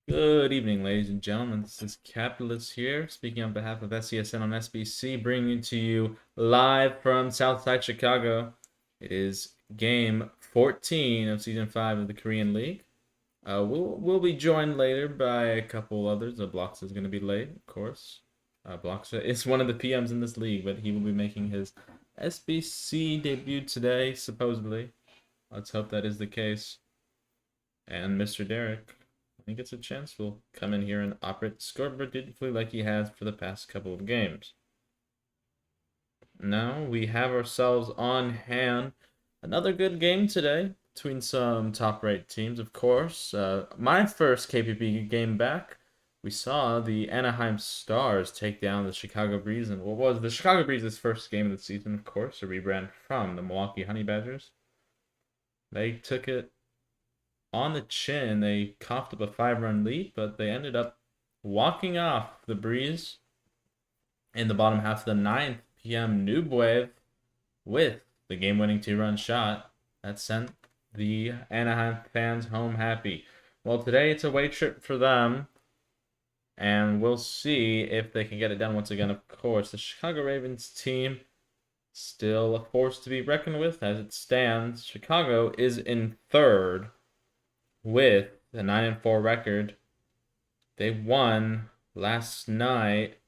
Good evening, ladies and gentlemen. This is Capitalist here, speaking on behalf of SCSN on SBC, bringing to you live from Southside Chicago. It is game 14 of Season 5 of the Korean League. We'll be joined later by a couple others. Blocks is going to be late, of course. Blocks is one of the PMs in this league, but he will be making his SBC debut today, supposedly. Let's hope that is the case. And Mr. Derek, he gets a chance, will come in here and operate the scoreboard dutifully like he has for the past couple of games. Now we have ourselves on hand another good game today between some top-rated teams, of course. My first KPB game back, we saw the Anaheim Stars take down the Chicago Breeze, and what was the Chicago Breeze's first game of the season, of course, a rebrand from the Milwaukee Honey Badgers. They took it on the chin. They coughed up a 5-run lead, but they ended up walking off the Breeze in the bottom half of the 9th. PM Noob with the game-winning 2-run shot that sent the Anaheim fans home happy. Well, today it's a away trip for them, and we'll see if they can get it done once again. Of course, the Chicago Ravens team still a force to be reckoned with as it stands. Chicago is in third with a 9-4 record. They won last night.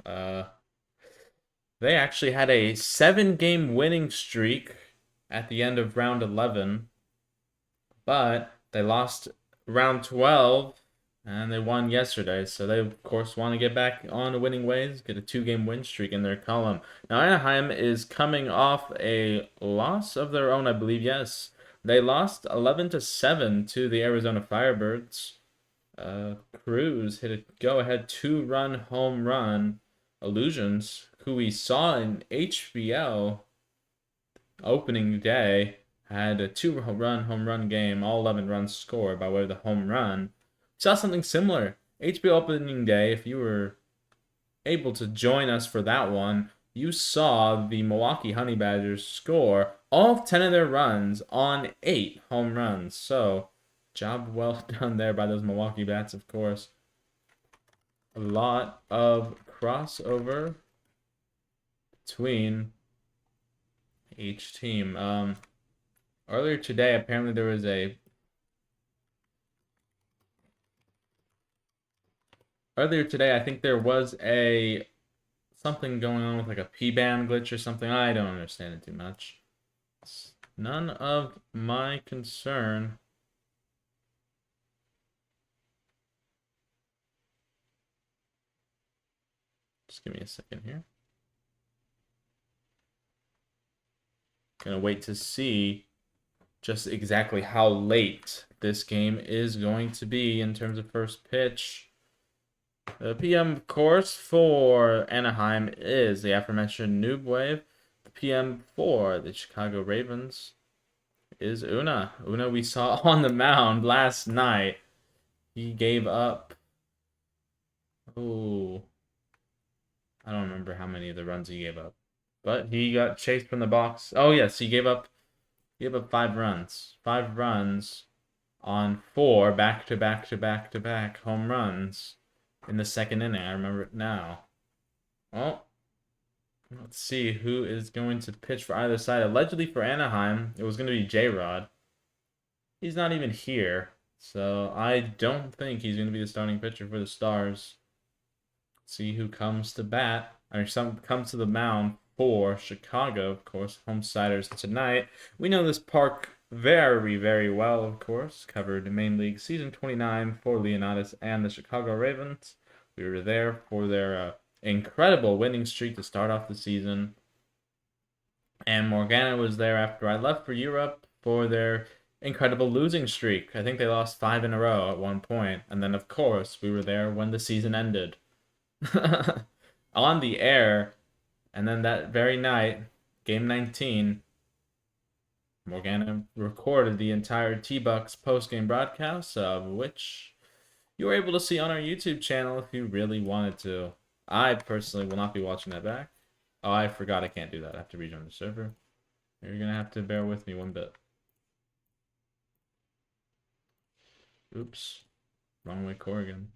They actually had a 7-game winning streak at the end of round 11, but they lost round 12 and they won yesterday. So they, of course, want to get back on the winning ways, get a 2-game win streak in their column. Now, Anaheim is coming off a loss of their own, I believe. Yes, they lost 11-7 to the Arizona Firebirds. Cruz hit a go-ahead 2-run home run. Illusions, who we saw in HBL opening day, had a 2-run home run game, all 11 runs scored by way of the home run. We saw something similar. HBL opening day, if you were able to join us for that one, you saw the Milwaukee Honey Badgers score all 10 of their runs on 8 home runs. So, job well done there by those Milwaukee Bats, of course. A lot of crossover between each team. Earlier today, apparently there was a I think there was a something going on with like a P-band glitch or something. I don't understand it too much. It's none of my concern. Just give me a second here. Gonna wait to see just exactly how late this game is going to be in terms of first pitch. The PM, of course, for Anaheim is the aforementioned Noob Wave. The PM for the Chicago Ravens is Una. Una we saw on the mound last night. He gave up, oh, I don't remember how many of the runs he gave up. But he got chased from the box. Oh, yes, he gave up 5 runs. 5 runs on 4 back-to-back home runs in the second inning. I remember it now. Well, let's see who is going to pitch for either side. Allegedly for Anaheim, it was going to be J-Rod. He's not even here, so I don't think he's going to be the starting pitcher for the Stars. Let's see who comes to bat, or comes to the mound for Chicago, of course, homesiders tonight. We know this park very, very well, of course. Covered in Main League Season 29 for Leonidas and the Chicago Ravens. We were there for their incredible winning streak to start off the season. And Morgana was there after I left for Europe for their incredible losing streak. I think they lost 5 in a row at one point. And then, of course, we were there when the season ended. On the air. And then that very night, Game 19, Morgana recorded the entire T-Bucks post-game broadcast, of which you were able to see on our YouTube channel if you really wanted to. I personally will not be watching that back. Oh, I forgot I can't do that. I have to rejoin the server. You're going to have to bear with me one bit. Oops. Wrong way, Corrigan.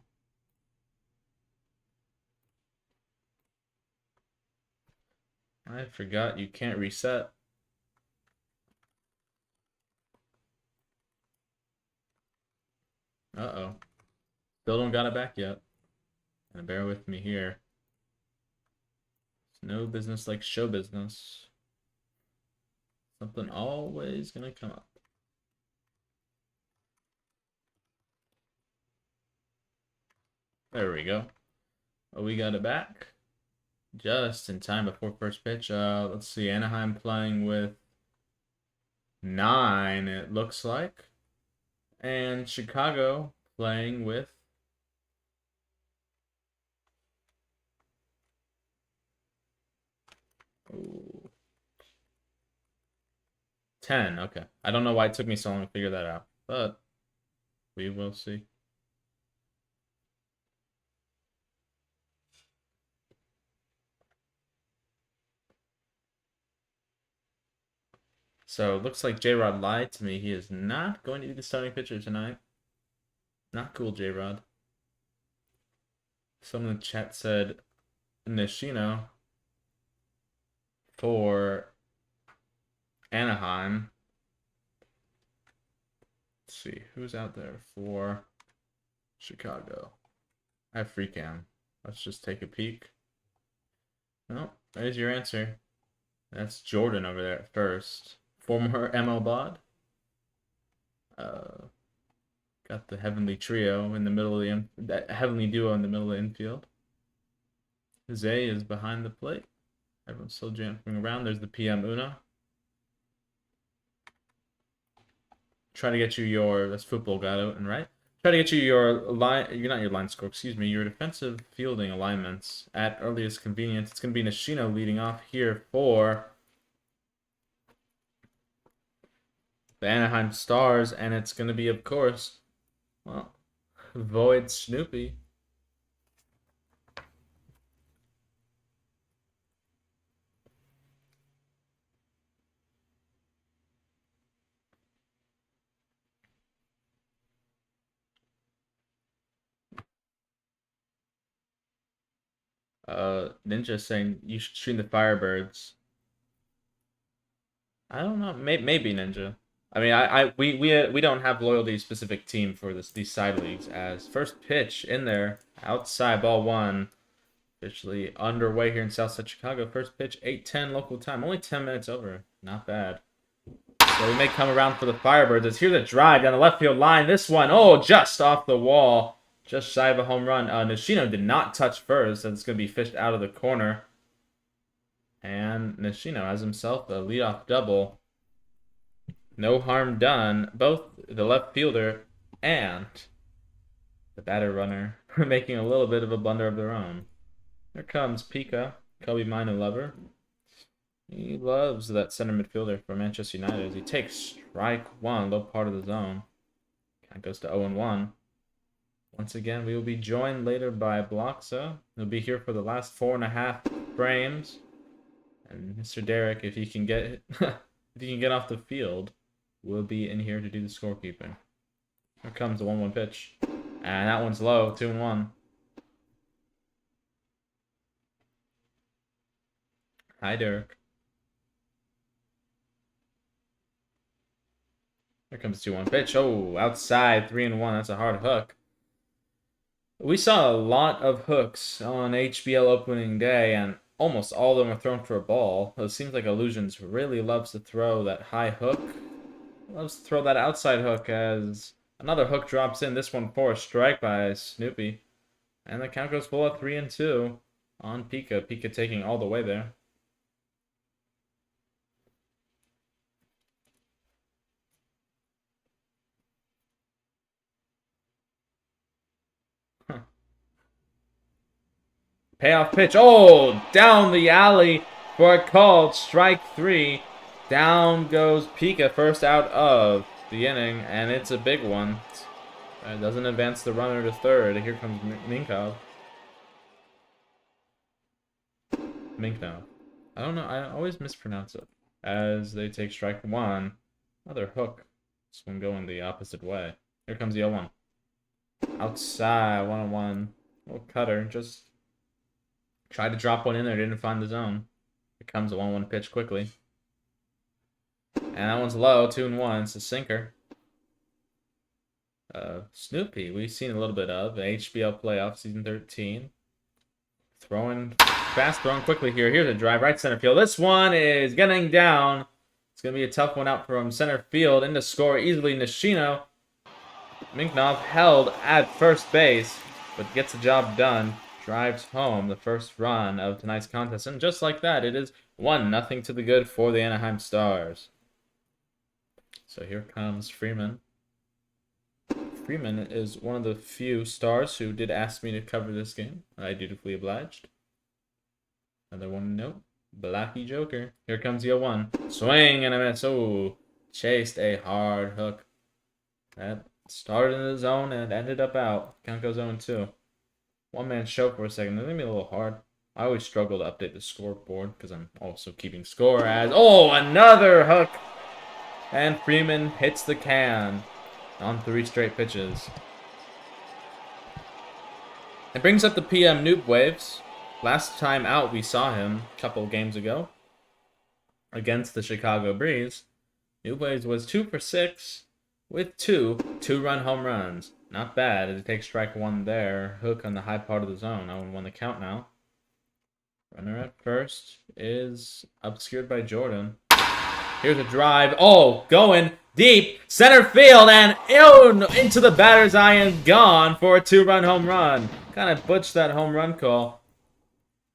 I forgot you can't reset. Uh-oh. Still don't got it back yet. And bear with me here. It's no business like show business. Something always gonna come up. There we go. Oh, we got it back. Just in time before first pitch. Let's see. Anaheim playing with 9, it looks like. And Chicago playing with 10. Okay. I don't know why it took me so long to figure that out, but we will see. So it looks like J-Rod lied to me. He is not going to be the starting pitcher tonight. Not cool, J-Rod. Someone in the chat said Nishino for Anaheim. Let's see, who's out there for Chicago? I have free cam. Let's just take a peek. Well, there's your answer. That's Jordan over there at first. Former ML bod. Got the heavenly trio in the middle of that heavenly duo in the middle of the infield. Zay is behind the plate. Everyone's still jumping around. There's the PM Una. Try to get you your, that's football got out and right. Try to get you your line, you're not your line score, excuse me, your defensive fielding alignments at earliest convenience. It's going to be Nishino leading off here for the Anaheim Stars, and it's going to be, of course, well, VoidSnoopy. Ninja saying you should stream the Firebirds. I don't know. Maybe Ninja. I mean, we don't have loyalty specific team for these side leagues. As first pitch in there, outside ball 1, officially underway here in Southside Chicago. First pitch 8:10 local time, only 10 minutes over. Not bad. So we may come around for the Firebirds. It's here the drive down the left field line. This one, oh, just off the wall, just shy of a home run. Nishino did not touch first, and it's going to be fished out of the corner. And Nishino has himself a leadoff double. No harm done. Both the left fielder and the batter runner are making a little bit of a blunder of their own. Here comes Pika, Kobe Mino lover. He loves that center midfielder for Manchester United as he takes strike 1, low part of the zone. Count goes to 0-1. Once again, we will be joined later by Bloxa. He'll be here for the last 4.5 frames. And Mr. Derek, if he can get if he can get off the field, will be in here to do the scorekeeping. Here comes the 1-1 pitch. And that one's low, 2-1. Hi, Derek. Here comes 2-1 pitch. Oh, outside, 3-1. That's a hard hook. We saw a lot of hooks on HBL opening day, and almost all of them are thrown for a ball. It seems like Illusions really loves to throw that high hook. Loves to throw that outside hook as another hook drops in. This one for a strike by Snoopy. And the count goes full at 3-2 on Pika. Pika taking all the way there. Payoff pitch. Oh, down the alley for a called strike 3. Down goes Pika, first out of the inning, and it's a big one. It doesn't advance the runner to third. Here comes Minkov. Minkno. I don't know. I always mispronounce it. As they take strike 1. Another hook. This one going the opposite way. Here comes the 0-1. Outside, 1-on-1. Little cutter. Just tried to drop one in there. Didn't find the zone. Here comes a 1-1 pitch quickly. And that one's low. 2-1. It's a sinker. Snoopy, we've seen a little bit of. HBL playoff, season 13. Throwing, fast throwing quickly here. Here's a drive, right center field. This one is getting down. It's going to be a tough one out from center field. In to score easily, Nishino. Minknov held at first base, but gets the job done. Drives home the first run of tonight's contest. And just like that, it is 1-0 to the good for the Anaheim Stars. So here comes Freeman. Freeman is one of the few stars who did ask me to cover this game. I dutifully obliged. Another one note. Blocky Joker. Here comes the 0-1. Swing and a miss. Oh, chased a hard hook. That started in the zone and ended up out. Count goes 0-2. One-man show for a second. It's going to be a little hard. I always struggle to update the scoreboard because I'm also keeping score as... Oh, another hook! And Freeman hits the can on 3 straight pitches. It brings up the PM Noob Waves. Last time out, we saw him a couple games ago against the Chicago Breeze. Noob Waves was 2 for 6 with 2 2-run home runs. Not bad as he takes strike 1 there. Hook on the high part of the zone. 0-1 the count now. Runner at first is obscured by Jordan. Here's a drive. Oh, going deep. Center field and into the batter's eye and gone for a 2-run home run. Kind of butched that home run call.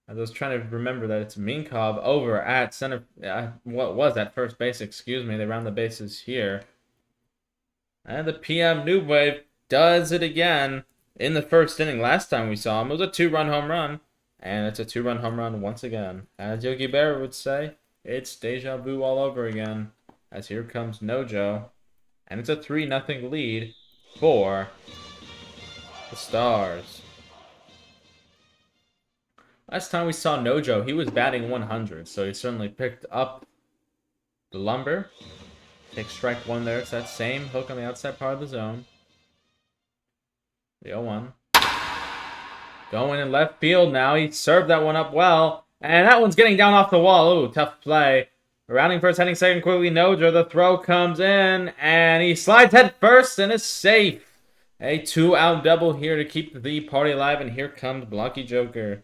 I was trying to remember that it's Minkov over at center. What was that first base? Excuse me. They round the bases here. And the PM Noob Wave does it again in the first inning. Last time we saw him, it was a 2-run home run. And it's a 2-run home run once again. As Yogi Berra would say, it's deja vu all over again. As here comes Nojo. And it's a 3-0 lead for the Stars. Last time we saw Nojo, he was batting 100. So he certainly picked up the lumber. Takes strike 1 there. It's that same hook on the outside part of the zone. The 0-1. Going in left field now. He served that one up well. And that one's getting down off the wall. Ooh, tough play. Rounding first, heading second quickly. Nojo, the throw comes in. And he slides head first and is safe. A 2-out double here to keep the party alive. And here comes Blocky Joker.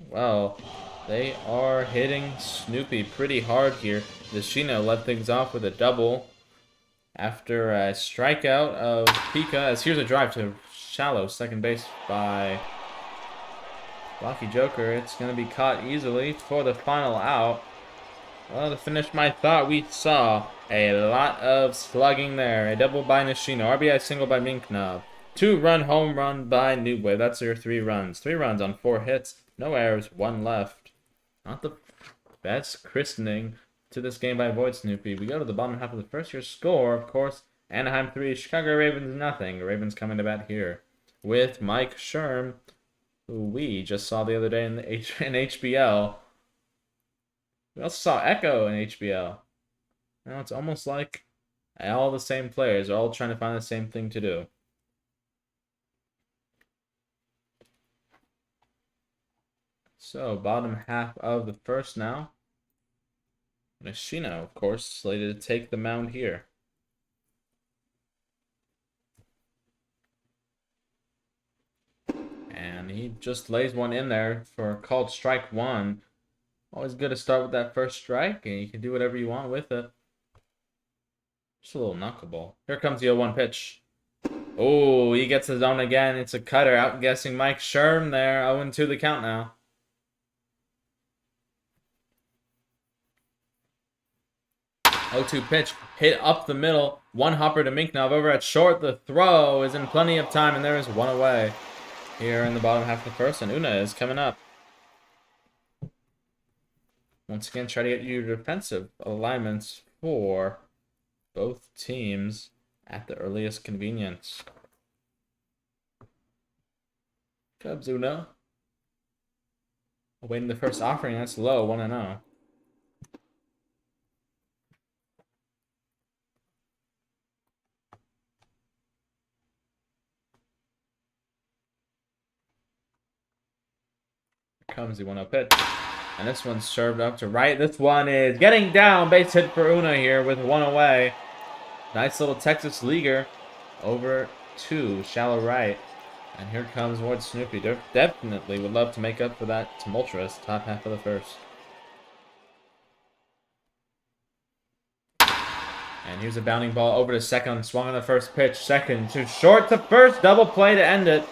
Well, they are hitting Snoopy pretty hard here. Nishino led things off with a double after a strikeout of Pika. As here's a drive to shallow second base by Blocky Joker. It's going to be caught easily for the final out. Well, to finish my thought, we saw a lot of slugging there. A double by Nishino. RBI single by Minknov. 2-run home run by Noobway. That's your 3 runs. 3 runs on 4 hits. No errors. 1 left. Not the best christening to this game by VoidSnoopy. We go to the bottom half of the first. Your score, of course, Anaheim 3, Chicago Ravens nothing. Ravens coming to bat here with Mike Sherm, who we just saw the other day in HBL. We also saw Echo in HBL. Now it's almost like all the same players are all trying to find the same thing to do. So, bottom half of the first now. Nishino, of course, slated to take the mound here. And he just lays one in there for called strike 1. Always good to start with that first strike, and you can do whatever you want with it. Just a little knuckleball. Here comes the 0-1 pitch. Oh, he gets the zone again. It's a cutter, outguessing Mike Sherm there. 0-2 the count now. O2 pitch, hit up the middle. 1 hopper to Minknov over at short. The throw is in plenty of time, and there is 1 away here in the bottom half of the first, and Una is coming up. Once again, try to get you defensive alignments for both teams at the earliest convenience. Cubs Una. Awaiting the first offering, that's low, 1-0. Comes the 1-0 pitch. And this one's served up to right. This one is getting down. Base hit for Una here with 1 away. Nice little Texas leaguer over to shallow right. And here comes VoidSnoopy. They definitely would love to make up for that tumultuous top half of the first. And here's a bounding ball over to second. Swung on the first pitch. Second to short to first. Double play to end it.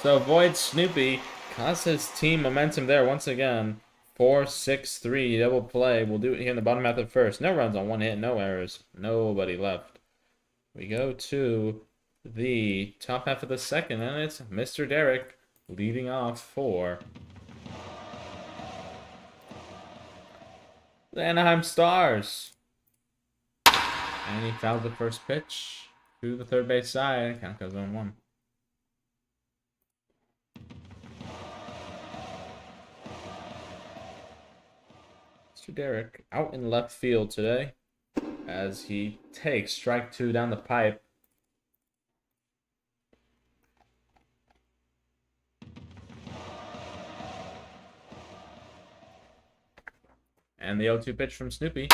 So VoidSnoopy caused his team momentum there once again. 4-6-3 double play. We'll do it here in the bottom half of the first. No runs on 1 hit. No errors. Nobody left. We go to the top half of the second. And it's Mr. Derek leading off for the Anaheim Stars. And he fouled the first pitch to the third base side. Count goes 1-1. Mr. Derek out in left field today as he takes strike 2 down the pipe. And the 0-2 pitch from Snoopy.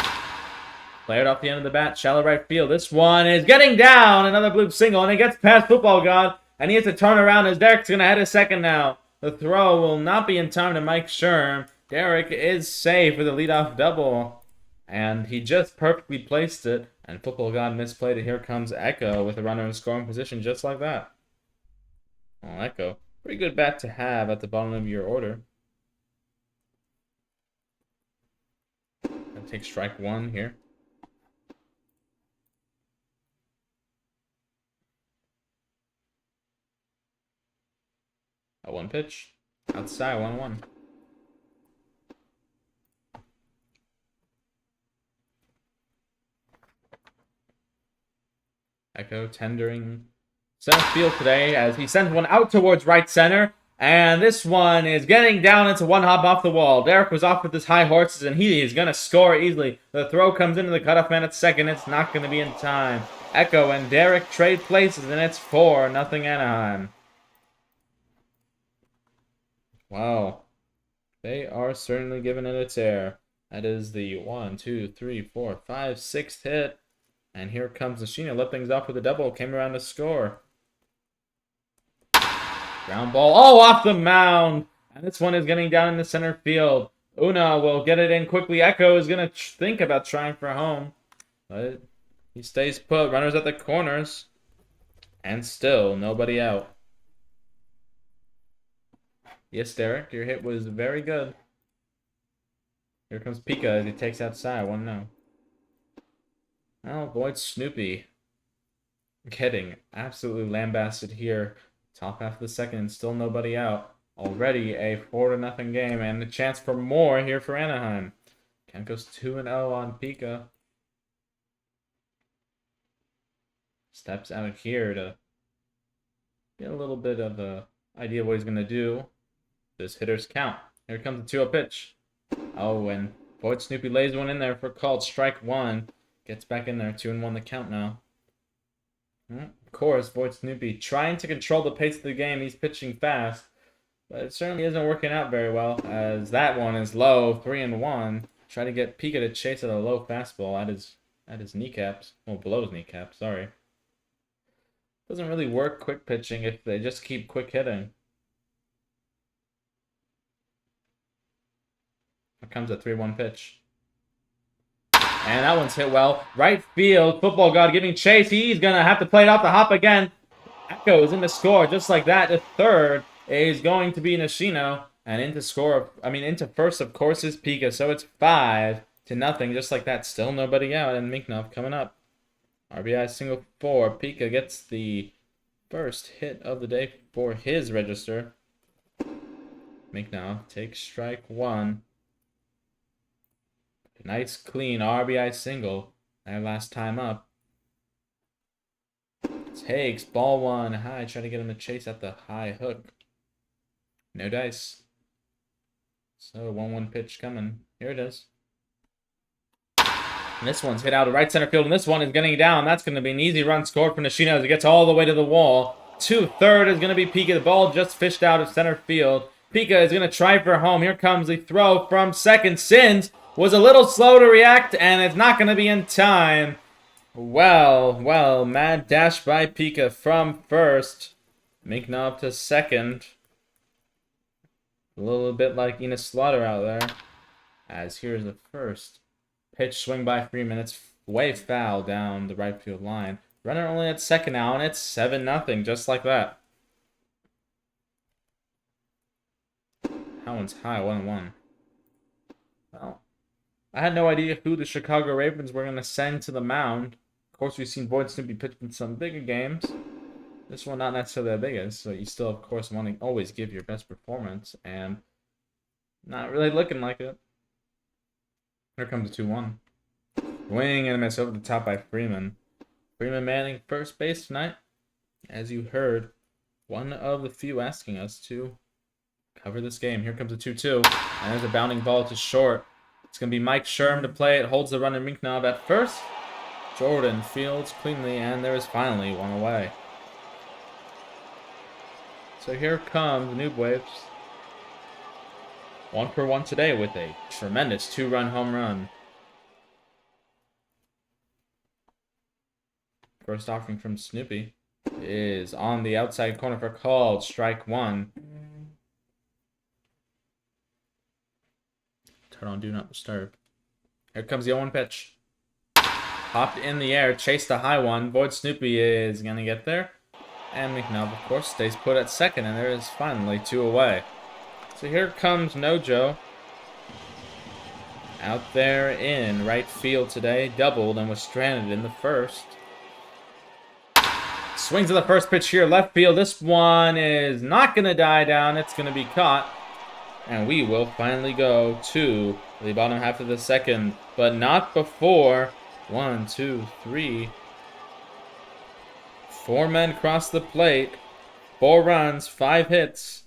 Played off the end of the bat, shallow right field. This one is getting down. Another bloop single, and it gets past Football God. And he has to turn around as Derek's going to head a second now. The throw will not be in time to Mike Sherm. Derek is safe with a leadoff double. And he just perfectly placed it. And Football God misplayed it. Here comes Echo with a runner in scoring position just like that. Well, Echo, pretty good bat to have at the bottom of your order. I'll take strike 1 here. A 1 pitch. Outside, 1-1. Echo tendering center field today as he sends one out towards right center. And this one is getting down into one hop off the wall. Derek was off with his high horses and he is going to score easily. The throw comes into the cutoff man at second. It's not going to be in time. Echo and Derek trade places and it's 4-0 Anaheim. Wow. They are certainly giving it a tear. That is the 1, 2, 3, 4, 5, 6th hit. And here comes Nishino. Let things off with a double. Came around to score. Ground ball. Oh, off the mound. And this one is getting down in the center field. Una will get it in quickly. Echo is going to think about trying for home. But he stays put. Runners at the corners. And still nobody out. Yes, Derek, your hit was very good. Here comes Pika as he takes outside. 1-0. Well, VoidSnoopy getting absolutely lambasted here. Top half of the second, still nobody out. Already a 4-0 game and a chance for more here for Anaheim. Count goes 2-0 on Pika. Steps out here to get a little bit of an idea of what he's going to do. This hitter's count. Here comes the 2-0 pitch. Oh, and VoidSnoopy lays one in there for called strike 1. Gets back in there. 2-1 the count now. Of course, VoidSnoopy trying to control the pace of the game. He's pitching fast. But it certainly isn't working out very well. As that one is low. 3-1. Try to get Pika to chase at a low fastball at his kneecaps. Well, below his kneecaps. Sorry. Doesn't really work quick pitching if they just keep quick hitting. Here comes a 3-1 pitch. And that one's hit well. Right field. Football God giving chase. He's going to have to play it off the hop again. Echo is in the score just like that. The third is going to be Nishino. And into first, of course, is Pika. So it's 5-0 just like that. Still nobody out. And Minknov coming up. RBI single 4. Pika gets the first hit of the day for his register. Minknov takes strike 1. Nice clean RBI single. Their last time up. Takes ball 1 high. Try to get him to chase at the high hook. No dice. So 1-1 pitch coming. Here it is. And this one's hit out of right center field. And this one is getting down. That's going to be an easy run scored for Nishino as it gets all the way to the wall. 2-3 is going to be Pika. The ball just fished out of center field. Pika is going to try for home. Here comes the throw from second. Sins was a little slow to react, and it's not going to be in time. Well, mad dash by Pika from first. Minknov to second. A little bit like Enos Slaughter out there. As here's the first pitch swing by Freeman. It's way foul down the right field line. Runner only at second now, and it's 7-0, just like that. That one's high, 1-1. Well, I had no idea who the Chicago Ravens were going to send to the mound. Of course, we've seen VoidSnoopy pitch in some bigger games. This one not necessarily the biggest, so you still, of course, want to always give your best performance, and not really looking like it. Here comes the 2-1. Swing and a miss over the top by Freeman. Freeman manning first base tonight. As you heard, one of the few asking us to cover this game. Here comes a 2-2, and there's a bounding ball to short. It's going to be Mike Sherm to play it. Holds the runner Minknov at first. Jordan fields cleanly, and there is finally one away. So here come the Noob Waves. 1-for-1 today with a tremendous 2-run home run. First offering from Snoopy is on the outside corner for called strike one. Turn on do not disturb. Here comes the 0-1 pitch. Popped in the air, chased a high one. VoidSnoopy is going to get there. And Minknov, of course, stays put at second, and there is finally 2 away. So here comes Nojo. Out there in right field today. Doubled and was stranded in the first. Swings to the first pitch here, left field. This one is not going to die down. It's going to be caught. And we will finally go to the bottom half of the second. But not before 1, 2, 3... 4 men cross the plate. 4 runs, 5 hits.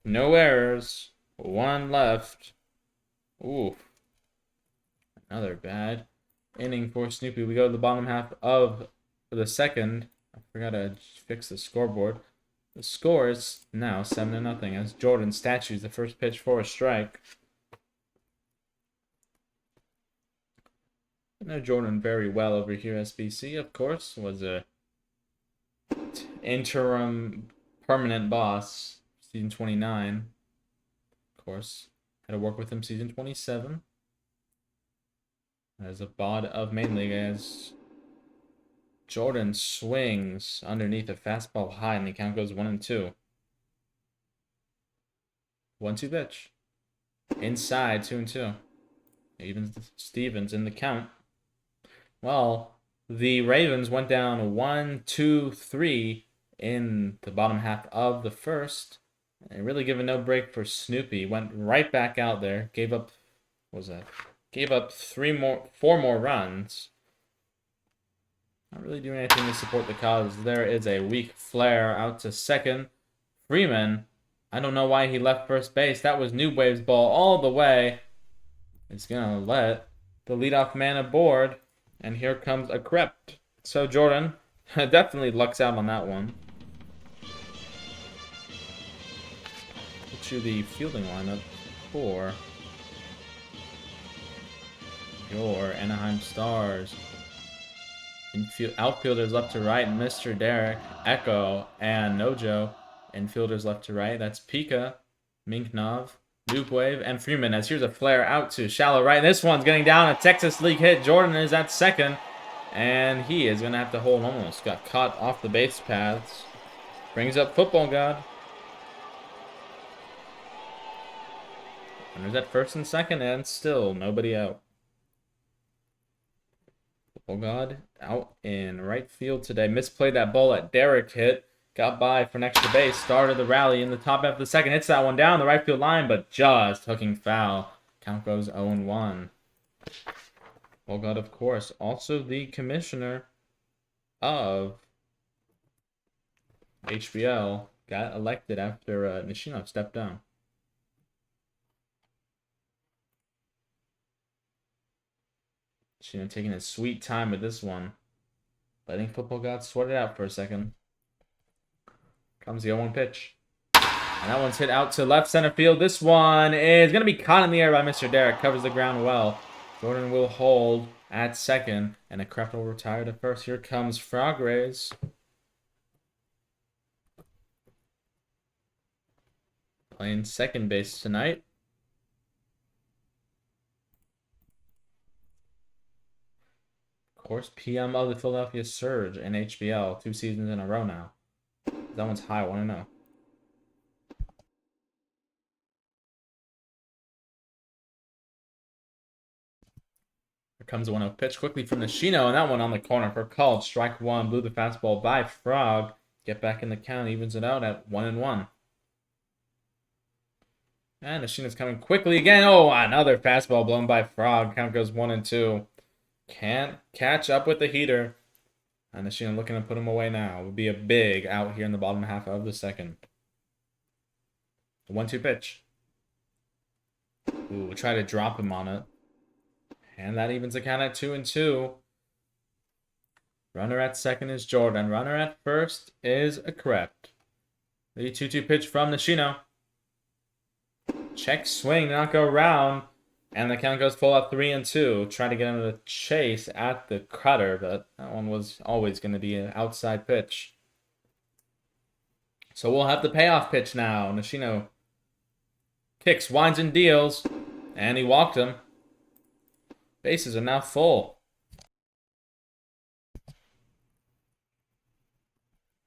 No errors. 1 left. Ooh. Another bad inning for Snoopy. We go to the bottom half of the second. I forgot to fix the scoreboard. The score is now 7-0 as Jordan statues the first pitch for a strike. I know Jordan very well over here. SBC, of course, was a interim permanent boss, season 29. Of course, had to work with him season 27. As a bod of main league, as Jordan swings underneath a fastball high, and the count goes 1-2. 1-2 pitch. Inside, 2-2. Even Stevens in the count. Well, the Ravens went down 1-2-3 in the bottom half of the first. And really giving no break for Snoopy. Went right back out there. Gave up, what was that? Gave up 4 more runs. Not really doing anything to support the cause. There is a weak flare out to second. Freeman, I don't know why he left first base. That was Noob Waves' ball all the way. It's going to let the leadoff man aboard. And here comes a crept. So Jordan definitely lucks out on that one. Get you the fielding lineup for your Anaheim Stars. Outfielders left to right, Mr. Derek, Echo, and Nojo. Infielders left to right. That's Pika, Minknov, Noob Wave, and Freeman. As here's a flare out to shallow right. This one's getting down. A Texas League hit. Jordan is at second. And he is going to have to hold almost. Got caught off the base paths. Brings up Football God. Runners at first and second, and still nobody out. Football God out in right field today. Misplayed that ball that Derek hit. Got by for an extra base. Started the rally in the top half of the second. Hits that one down the right field line, but just hooking foul. Count goes 0-1. Well, God, of course, also the commissioner of HBL got elected after Nishino stepped down. Nishino taking his sweet time with this one. Letting Football God sweat it out for a second. Comes the 0-1 pitch. And that one's hit out to left center field. This one is going to be caught in the air by Mr. Derek. Covers the ground well. Jordan will hold at second. And a Kreft will retire to first. Here comes Frog Rays. Playing second base tonight. Of course, PM of the Philadelphia Surge in HBL. 2 seasons in a row now. That one's high, 1-0. Here comes a 1-0 pitch quickly from Nishino, and that one on the corner for called. Strike one, blew the fastball by Frog. Get back in the count, evens it out at 1-1. And Nishino's coming quickly again. Oh, another fastball blown by Frog. Count goes 1-2. Can't catch up with the heater. And Nishino looking to put him away now. It would be a big out here in the bottom half of the second. 1-2 pitch. Ooh, we'll try to drop him on it. And that evens the count at 2-2. Runner at second is Jordan. Runner at first is a Kreft. The 2-2 pitch from Nishino. Check swing, not go around. And the count goes full at 3-2. Try to get into the chase at the cutter, but that one was always going to be an outside pitch. So we'll have the payoff pitch now. Nishino kicks, winds, and deals. And he walked him. Bases are now full.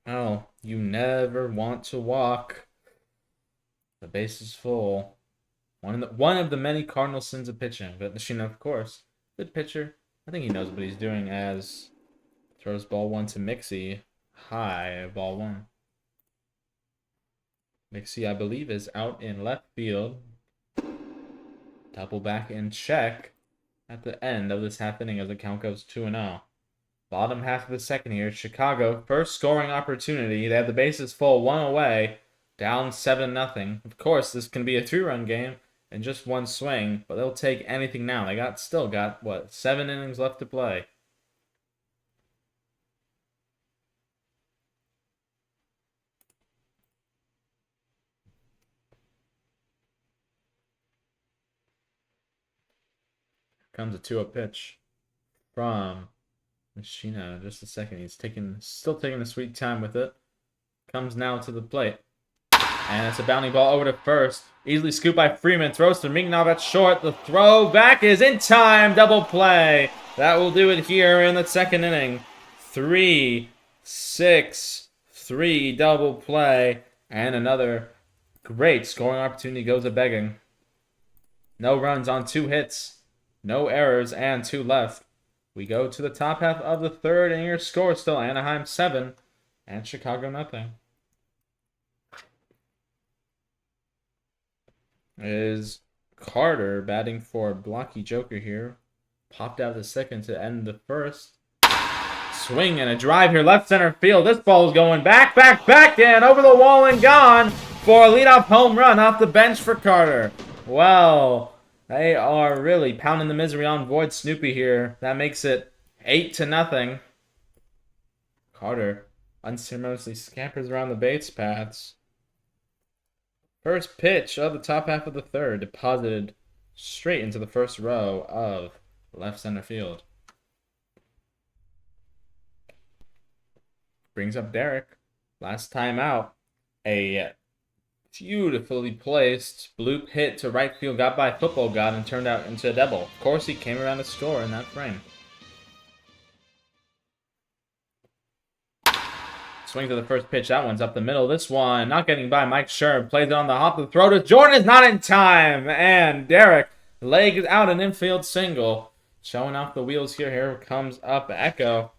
Oh, you never want to walk. The base is full. One of the many cardinal sins of pitching. But Nishino, of course, good pitcher. I think he knows what he's doing as throws ball one to Mixie. High, ball one. Mixie, I believe, is out in left field. Double back in check at the end of this half inning as the count goes 2-0. Bottom half of the second here, Chicago, first scoring opportunity. They have the bases full, one away, down 7-0. Of course, this can be a 3-run game in just one swing, but they'll take anything now. They still got, what, 7 innings left to play. Comes a 2-0 pitch from Nishino. Just a second. He's still taking a sweet time with it. Comes now to the plate. And it's a bounding ball over to first. Easily scooped by Freeman. Throws to Mignov at short. The throw back is in time. Double play. That will do it here in the second inning. 3-6-3 double play. And another great scoring opportunity goes a begging. No runs on 2 hits. No errors and 2 left. We go to the top half of the third, and your score is still Anaheim 7 and Chicago nothing. Is Carter batting for blocky Joker here. Popped out the second to end the first. Swing and a drive here, left center field. This ball is going back, and over the wall and gone for a leadoff home run off the bench for Carter. Well, they are really pounding the misery on VoidSnoopy here. That makes it 8-0. Carter unceremoniously scampers around the base paths. First pitch of the top half of the third, deposited straight into the first row of left center field. Brings up Derek. Last time out, a beautifully placed bloop hit to right field, got by Football God and turned out into a double. Of course, he came around to score in that frame. Swing to the first pitch. That one's up the middle. This one not getting by Mike Sherm. Plays it on the hop. The throw to Jordan is not in time. And Derek legs out an infield single. Showing off the wheels here. Here comes up Echo.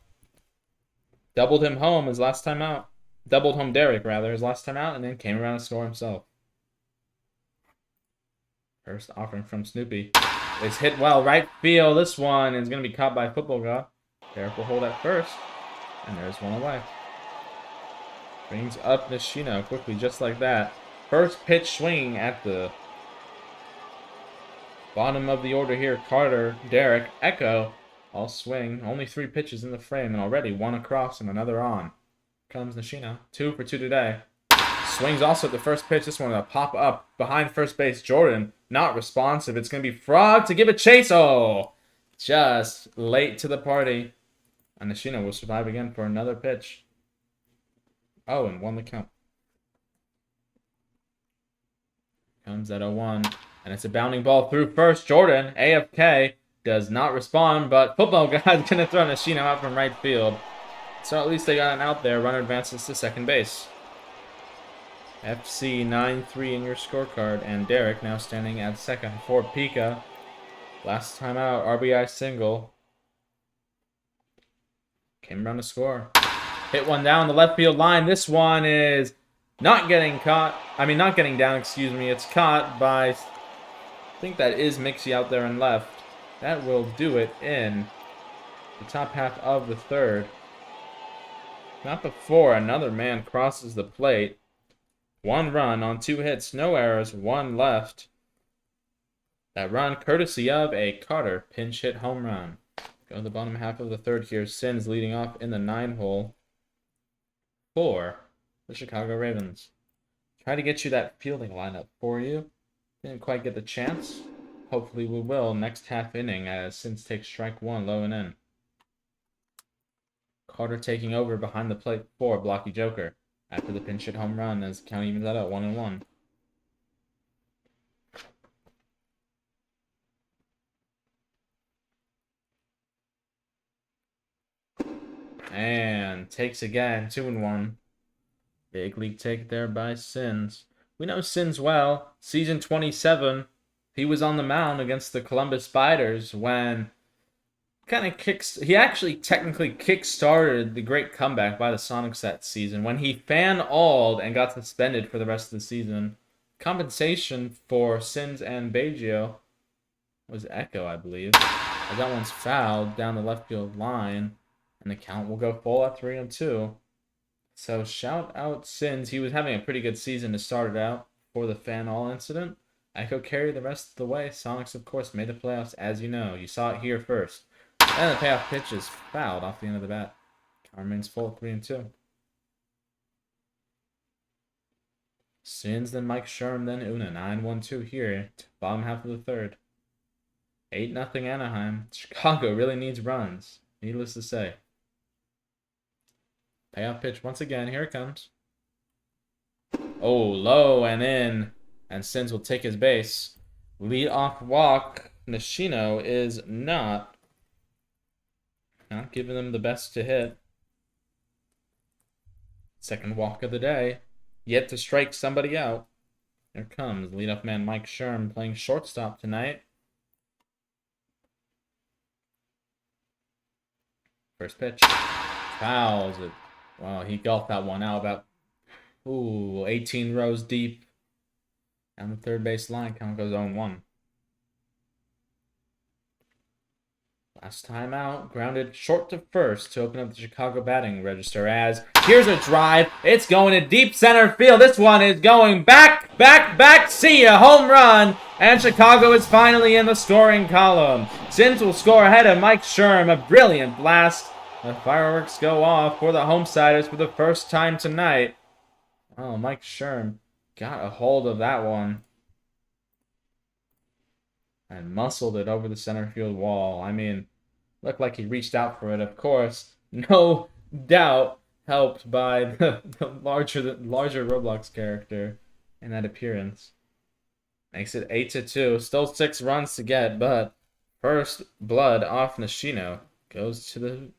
Doubled him home his last time out. Doubled home Derek, rather, his last time out, and then came around to score himself. First offering from Snoopy. It's hit well, right field. This one is going to be caught by Football God. Derek will hold at first, and there's one away. Brings up Nishino quickly, just like that. First pitch swinging at the bottom of the order here. Carter, Derek, Echo, all swing. Only 3 pitches in the frame, and already one across and another on. Comes Nishino. 2 for 2 today. swings also at the first pitch. This one will pop up behind first base. Jordan, not responsive. It's going to be Frog to give it chase. Oh, just late to the party. And Nishino will survive again for another pitch. Oh, and won the count. Comes at 0-1. And it's a bounding ball through first. Jordan, AFK, does not respond. But football guy's going to throw Nishino out from right field. So at least they got an out there. Runner advances to second base. FC 9-3 in your scorecard. And Derek now standing at second for Pika. Last time out, RBI single. Came around to score. Hit one down the left field line. This one is not getting caught. I mean, not getting down, excuse me. It's caught by, I think that is Mixie out there and left. That will do it in the top half of the third. Not before another man crosses the plate. 1 run on 2 hits, no errors, 1 left. That run courtesy of a Carter pinch hit home run. Go to the bottom half of the third here. Sins leading off in the 9-hole for the Chicago Ravens. Try to get you that fielding lineup for you. Didn't quite get the chance. Hopefully we will next half inning as Sins takes strike 1 low and in. Carter taking over behind the plate for Blocky Joker after the pinch hit home run as the count evens out at 1-1. And takes again, 2-1. Big league take there by Sins. We know Sins well. Season 27, he was on the mound against the Columbus Spiders when he actually technically kick-started the great comeback by the Sonics that season when he fan-alled and got suspended for the rest of the season. Compensation for Sins and Baggio was Echo, I believe. As that one's fouled down the left field line, and the count will go full at 3-2. So shout out Sins. He was having a pretty good season to start it out for the fan-all incident. Echo carried the rest of the way. Sonics, of course, made the playoffs, as you know. You saw it here first. And the payoff pitch is fouled off the end of the bat. Count remains full at 3-2. Sins, then Mike Sherm, then Una. 9-1-2 here. Bottom half of the third. 8-0 Anaheim. Chicago really needs runs. Needless to say. Payoff pitch once again. Here it comes. Oh, low and in. And Sins will take his base. Lead off walk. Nishino is not giving them the best to hit. Second walk of the day. Yet to strike somebody out. Here comes leadoff man Mike Sherm playing shortstop tonight. First pitch. Fouls it. Wow, he golfed that one out about 18 rows deep. Down the third base line, count goes 0-1. Last time out, grounded short to first to open up the Chicago batting register as here's a drive. It's going to deep center field. This one is going back. See ya, home run. And Chicago is finally in the scoring column. Sins will score ahead of Mike Sherm. A brilliant blast. The fireworks go off for the homesiders for the first time tonight. Oh, Mike Sherm got a hold of that one. And muscled it over the center field wall. I mean, looked like he reached out for it, of course. No doubt helped by the larger Roblox character in that appearance. Makes it 8-2. Still 6 runs to get, but first blood off Nishino goes to the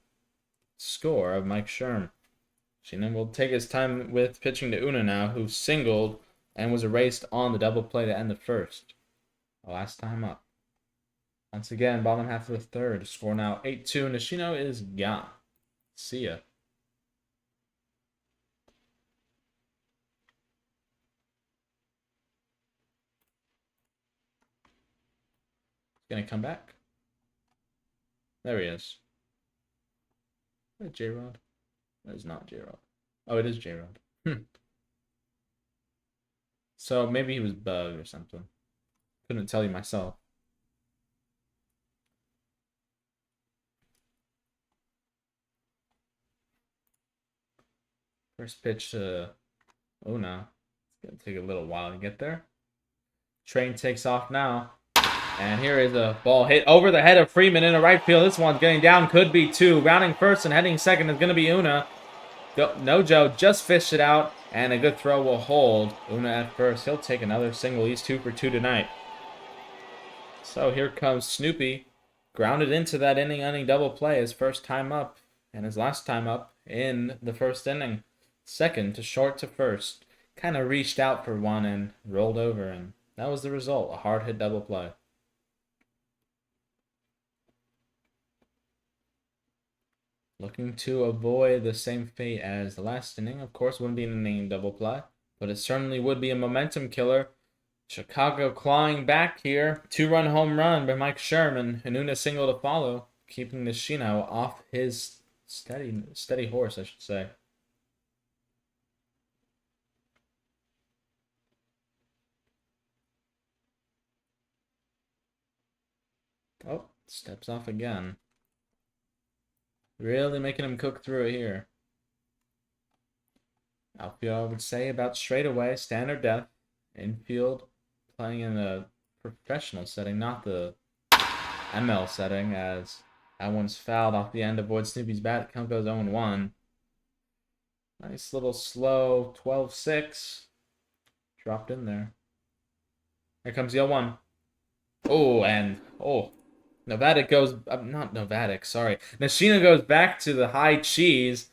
score of Mike Sherm. Nishino will take his time with pitching to Una now, who singled and was erased on the double play to end the first. Last time up. Once again, bottom half of the third. Score now 8-2. Nishino is gone. See ya. Gonna come back. There he is. Is that J-Rod? That is not J-Rod. Oh, it is J-Rod. So maybe he was bugged or something. Couldn't tell you myself. First pitch to Una. It's gonna take a little while to get there. Train takes off now. And here is a ball hit over the head of Freeman into right field. This one's getting down, could be two. Rounding first and heading second is going to be Una. Nojo just fished it out, and a good throw will hold. Una at first. He'll take another single. He's 2 for 2 tonight. So here comes Snoopy. Grounded into that inning double play. His first time up, and his last time up in the first inning. Second to short to first. Kind of reached out for one and rolled over, and that was the result. A hard hit double play. Looking to avoid the same fate as the last inning. Of course, wouldn't be an inning double play, but it certainly would be a momentum killer. Chicago clawing back here. 2-run home run by Mike Sherman. And Una single to follow, keeping Nishino off his steady horse, I should say. Oh, steps off again. Really making him cook through it here. Outfield, I would say, about straightaway, standard depth. Infield, playing in a professional setting, not the ML setting, as that one's fouled off the end of VoidSnoopy's bat. Count goes 0-1. Nice little slow 12-6. Dropped in there. Here comes the 0-1. Oh, and Novatic goes, not Novatic, sorry. Nishino goes back to the high cheese.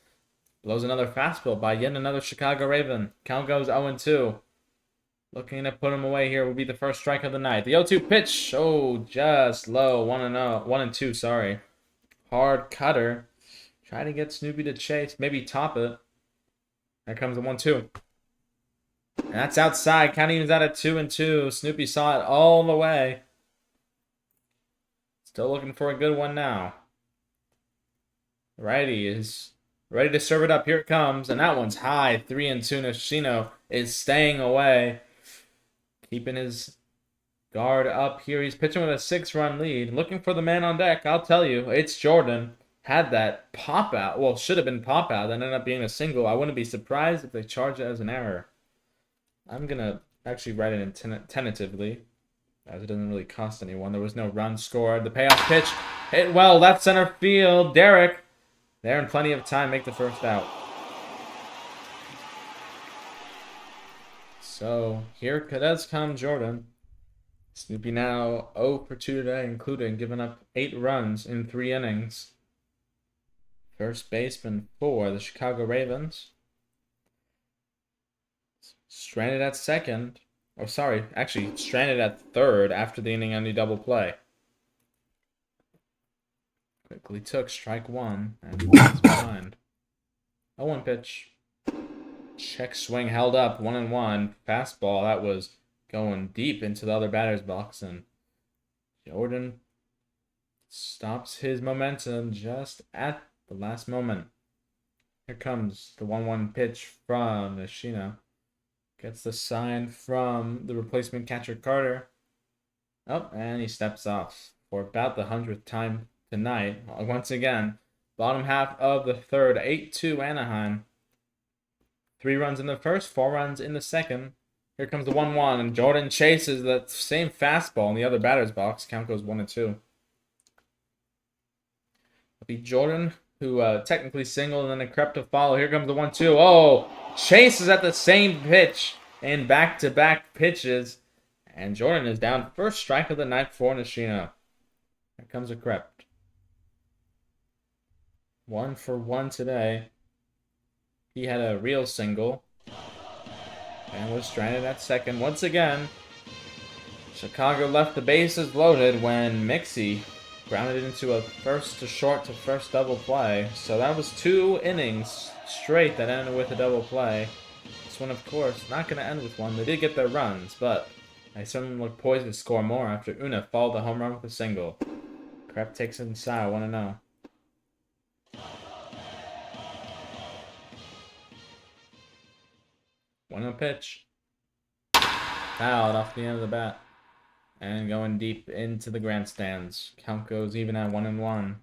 Blows another fastball by yet another Chicago Raven. Count goes 0-2. Looking to put him away here will be the first strike of the night. The 0-2 pitch. Oh, just low. 1-2, sorry. Hard cutter. Try to get Snoopy to chase. Maybe top it. There comes the 1-2. And that's outside. Count evens out at 2-2. Snoopy saw it all the way. Still looking for a good one now. Righty is ready to serve it up. Here it comes. And that one's high. 3-2. Nishino is staying away. Keeping his guard up here. He's pitching with a 6-run lead. Looking for the man on deck. I'll tell you, it's Jordan. Had that pop out. Well, should have been pop out. That ended up being a single. I wouldn't be surprised if they charge it as an error. I'm going to actually write it in tentatively, as it doesn't really cost anyone. There was no run scored. The payoff pitch hit well. Left center field. Derek there in plenty of time. Make the first out. So here does come Jordan. Snoopy now 0 for 2 today, including giving up 8 runs in 3 innings. First baseman for the Chicago Ravens. Stranded at second. Oh, sorry. Actually, stranded at third after the inning double play. Quickly took strike 1 and was behind. 0-1 pitch. Check swing held up, 1-1. Fastball that was going deep into the other batter's box, and Jordan stops his momentum just at the last moment. Here comes the 1-1 pitch from Nishino. Gets the sign from the replacement catcher Carter. Oh, and he steps off for about the 100th time tonight. Once again, bottom half of the third, 8-2 Anaheim. 3 runs in the first, 4 runs in the second. Here comes the 1-1, and Jordan chases that same fastball in the other batter's box. Count goes 1-2. It'll be Jordan, who technically singled, and then a crept to follow. Here comes the 1-2. Oh, chases at the same pitch in back-to-back pitches. And Jordan is down. First strike of the night for Nishino. Here comes a crept. 1 for 1 today. He had a real single and was stranded at second. Once again, Chicago left the bases loaded when Mixie grounded into a first to short to first double play. So that was 2 innings straight that ended with a double play. This one, of course, not going to end with one. They did get their runs, but they certainly looked poised to score more after Una followed the home run with a single. Crep takes it inside, 1-0. 1-0 pitch. Fouled off the end of the bat. And going deep into the grandstands. Count goes even at 1-1.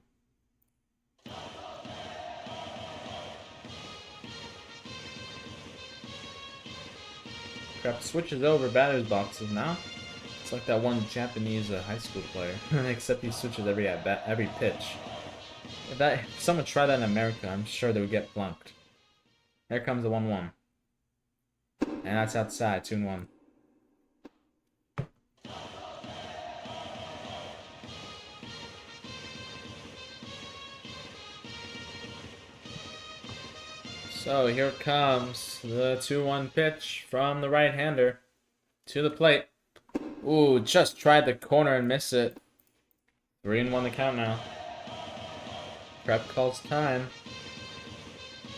Crap switches over batter's boxes now. It's like that one Japanese high school player, except he switches every pitch. If someone tried that in America, I'm sure they would get flunked. Here comes the 1-1. And that's outside, 2-1. So here comes the 2-1 pitch from the right-hander to the plate. Ooh, just tried the corner and missed it. 3-1 the count now. Prep calls time.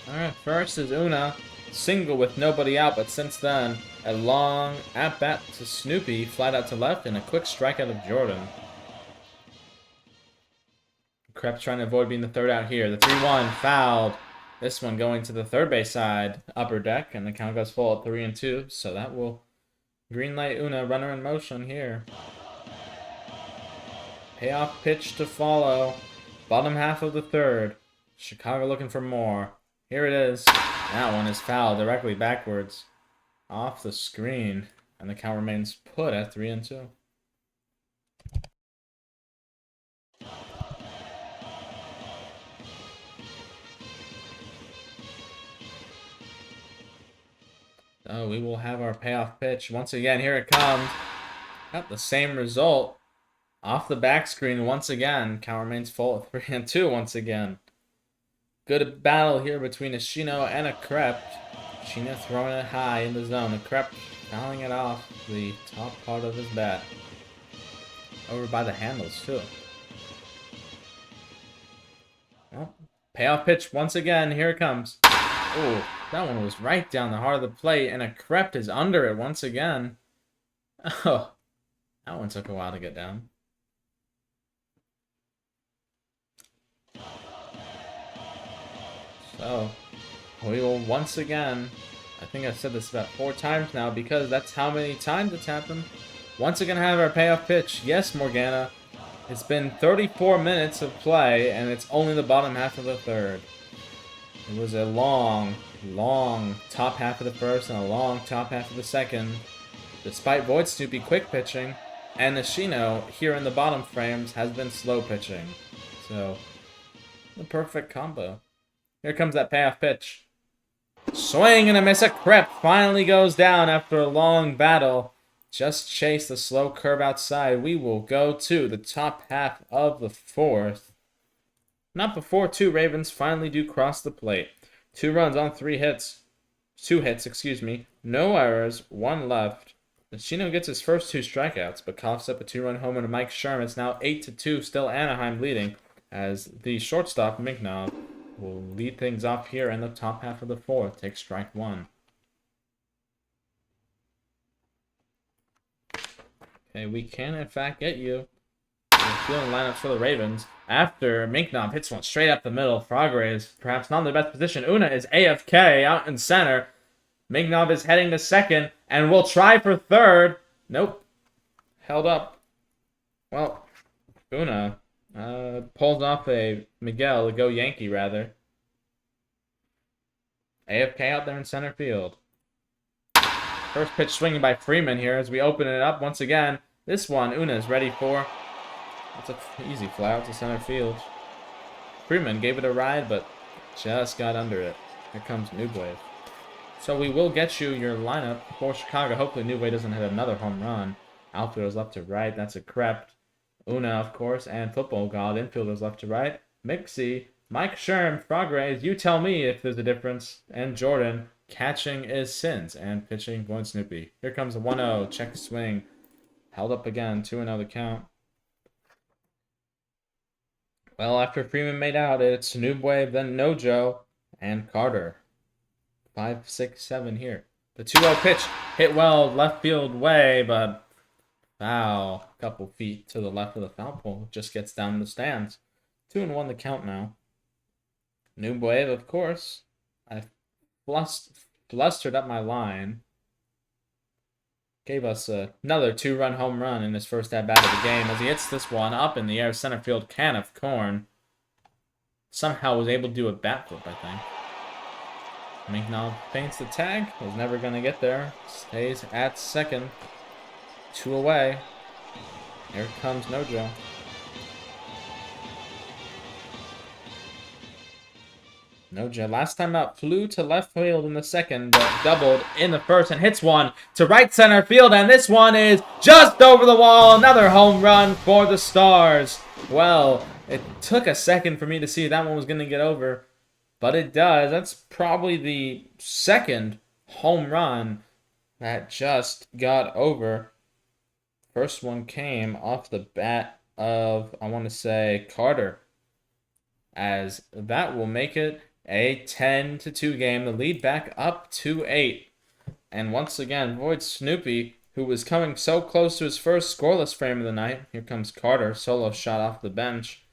Alright, first is Una. Single with nobody out, but since then, a long at-bat to Snoopy, flat out to left, and a quick strikeout of Jordan. Krebs trying to avoid being the third out here. The 3-1 fouled. This one going to the third base side, upper deck, and the count goes full at 3-2. So that will green light Una, runner in motion here. Payoff pitch to follow. Bottom half of the third. Chicago looking for more. Here it is. That one is fouled directly backwards off the screen, and the count remains put at 3-2. So we will have our payoff pitch. Once again, here it comes. Got the same result. Off the back screen once again. Count remains full at 3-2 once again. Good battle here between Nishino and a Krep. Nishino throwing it high in the zone. A Krep fouling it off the top part of his bat. Over by the handles too. Well, payoff pitch once again. Here it comes. Ooh, that one was right down the heart of the plate, and a Krep is under it once again. Oh, that one took a while to get down. So, we will once again, I think I've said this about 4 times now, because that's how many times it's happened. Once again have our payoff pitch. Yes, Morgana. It's been 34 minutes of play, and it's only the bottom half of the third. It was a long, long top half of the first and a long top half of the second. Despite VoidSnoopy quick pitching, and Nishino here in the bottom frames has been slow pitching. So, the perfect combo. Here comes that payoff pitch. Swing and a miss. A Krep finally goes down after a long battle. Just chase the slow curve outside. We will go to the top half of the fourth. Not before 2 Ravens finally do cross the plate. 2 runs on 3 hits. 2 hits, excuse me. No errors, 1 left. Nishino gets his first 2 strikeouts, but coughs up a 2-run homer to Mike Sherman. It's now 8-2, still Anaheim leading, as the shortstop, Mignov, will lead things off here in the top half of the fourth. Take strike 1. Okay, we can in fact get you. Feeling lineups for the Ravens. After Mignov hits one straight up the middle, Frogray is perhaps not in the best position. Una is AFK out in center. Mignov is heading to second and will try for third. Nope. Held up. Well, Una pulls off a Miguel, a go Yankee rather. AFK out there in center field. First pitch swinging by Freeman here as we open it up once again. This one, Una is ready for. It's an easy fly out to center field. Freeman gave it a ride, but just got under it. Here comes Newwave. So we will get you your lineup for Chicago. Hopefully Newwave doesn't hit another home run. Outfielders left to right. That's a Krep. Una, of course, and Football God. Infielders left to right. Mixie, Mike Sherm, Frogray. You tell me if there's a difference. And Jordan. Catching is Sins. And pitching, VoidSnoopy. Here comes the 1-0. Check swing. Held up again. 2-0 the count. Well, after Freeman made out, it's Newwave, then Nojo, and Carter. 5, 6, 7 here. The 2-0 pitch hit well left field way, but foul. A couple feet to the left of the foul pole. Just gets down the stands. 2-1 the count now. Newwave, of course. I flustered up my line. Gave us another 2-run home run in his first at-bat of the game as he hits this one up in the air center field can of corn. Somehow was able to do a bat flip, I think. McNabb feints the tag. Was never going to get there. Stays at second. 2 away. Here comes Nojo. Nojo, last time out, flew to left field in the second, but doubled in the first and hits one to right center field, and this one is just over the wall. Another home run for the Stars. Well, it took a second for me to see that one was going to get over, but it does. That's probably the second home run that just got over. First one came off the bat of, I want to say, Carter, as that will make it a 10-2 game. The lead back up to 8. And once again, VoidSnoopy, who was coming so close to his first scoreless frame of the night. Here comes Carter, solo shot off the bench.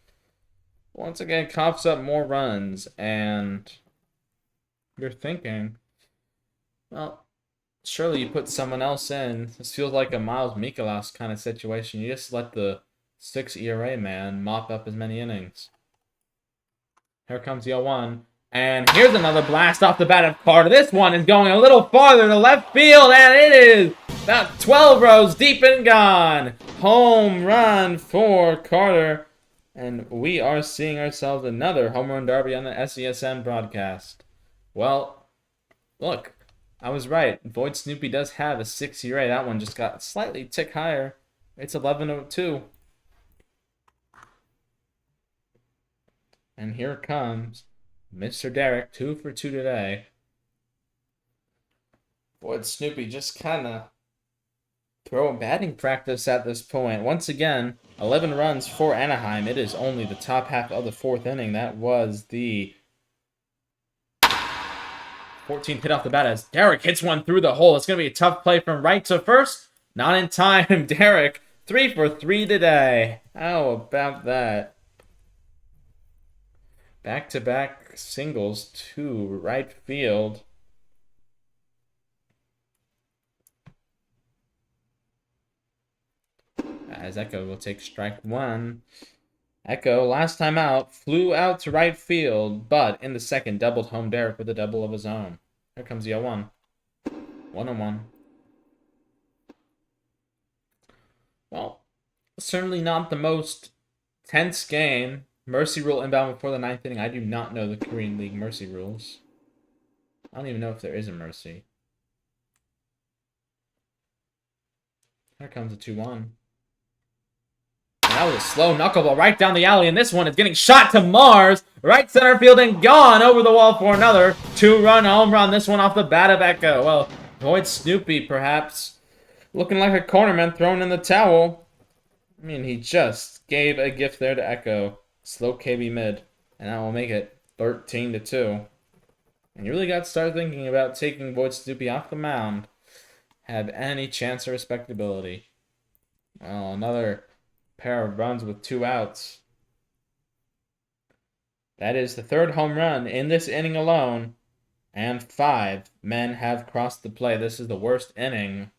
Once again, coughs up more runs, and you're thinking, well, surely you put someone else in. This feels like a Miles Mikolas kind of situation. You just let the 6 ERA man mop up as many innings. Here comes the 0-1. And here's another blast off the bat of Carter. This one is going a little farther to left field, and it is about 12 rows deep and gone. Home run for Carter. And we are seeing ourselves another home run derby on the SESN broadcast. Well, look, I was right. VoidSnoopy does have a 6 ERA. That one just got slightly tick higher. It's 11-2. And here comes Mr. Derek, 2 for 2 today. VoidSnoopy just kind of throwing batting practice at this point. Once again, 11 runs for Anaheim. It is only the top half of the 4th inning. That was the 14th hit off the bat as Derek hits one through the hole. It's going to be a tough play from right to first. Not in time. Derek, 3 for 3 today. How about that? Back-to-back singles to right field. As Echo will take strike 1. Echo, last time out, flew out to right field, but in the second, doubled home Derek with a double of his own. Here comes the 0-1. 1-1. Well, certainly not the most tense game. Mercy rule inbound before the 9th inning. I do not know the Korean League mercy rules. I don't even know if there is a mercy. Here comes a 2-1. That was a slow knuckleball right down the alley, and this one is getting shot to Mars. Right center field and gone over the wall for another 2-run home run. This one off the bat of Echo. Well, VoidSnoopy perhaps looking like a cornerman throwing in the towel. I mean, he just gave a gift there to Echo. Slow KB mid, and that will make it 13-2. And you really got to start thinking about taking VoidSnoopy off the mound. Have any chance of respectability. Well, another pair of runs with 2 outs. That is the 3rd home run in this inning alone, and 5 men have crossed the plate. This is the worst inning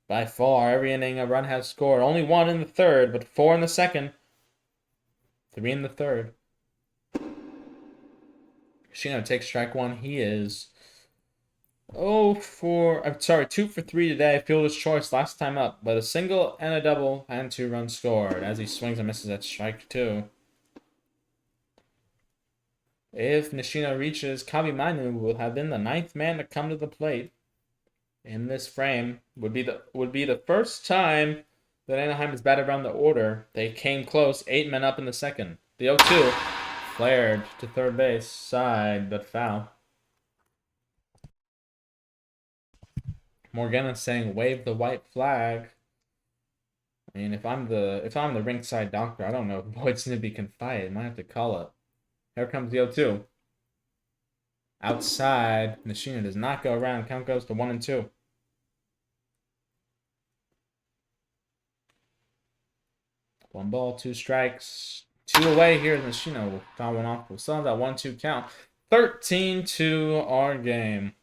by far. Every inning a run has scored. Only 1 in the 3rd, but 4 in the 2nd. 3 in the 3rd. Nishino takes strike 1. He is 2 for 3 today. Fielder's choice last time up, but a single and a double and 2 runs scored as he swings and misses at strike 2. If Nishino reaches, Kpb will have been the 9th man to come to the plate in this frame. Would be the first time that Anaheim has batted around the order. They came close, 8 men up in the 2nd. The 0-2 flared to third base side, but foul. Morgana saying, "Wave the white flag." I mean, if I'm the ringside doctor, I don't know if VoidSnoopy can fight. I might have to call it. Here comes the 0-2. Outside, Nishino does not go around. Count goes to 1-2. One ball, 2 strikes. 2 away here. Nishino will foul one off. We'll still have that 1-2 count. 13-2 our game.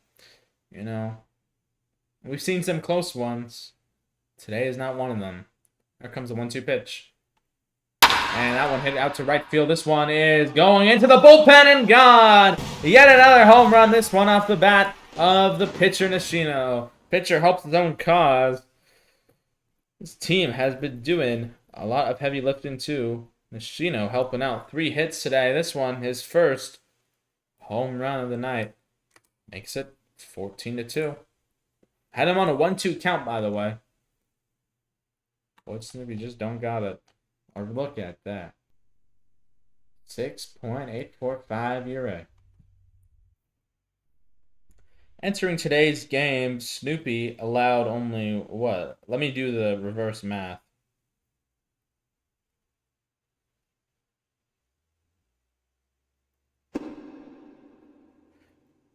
You know, we've seen some close ones. Today is not one of them. Here comes the 1-2 pitch. And that one hit out to right field. This one is going into the bullpen and gone. Yet another home run. This one off the bat of the pitcher, Nishino. Pitcher helps his own cause. This team has been doing a lot of heavy lifting too. Nishino helping out. 3 hits today. This one, his first home run of the night. Makes it 14-2. Had him on a 1-2 count, by the way. VoidSnoopy just don't got it. Or look at that. 6.845 ERA. Entering today's game, Snoopy allowed only what? Let me do the reverse math.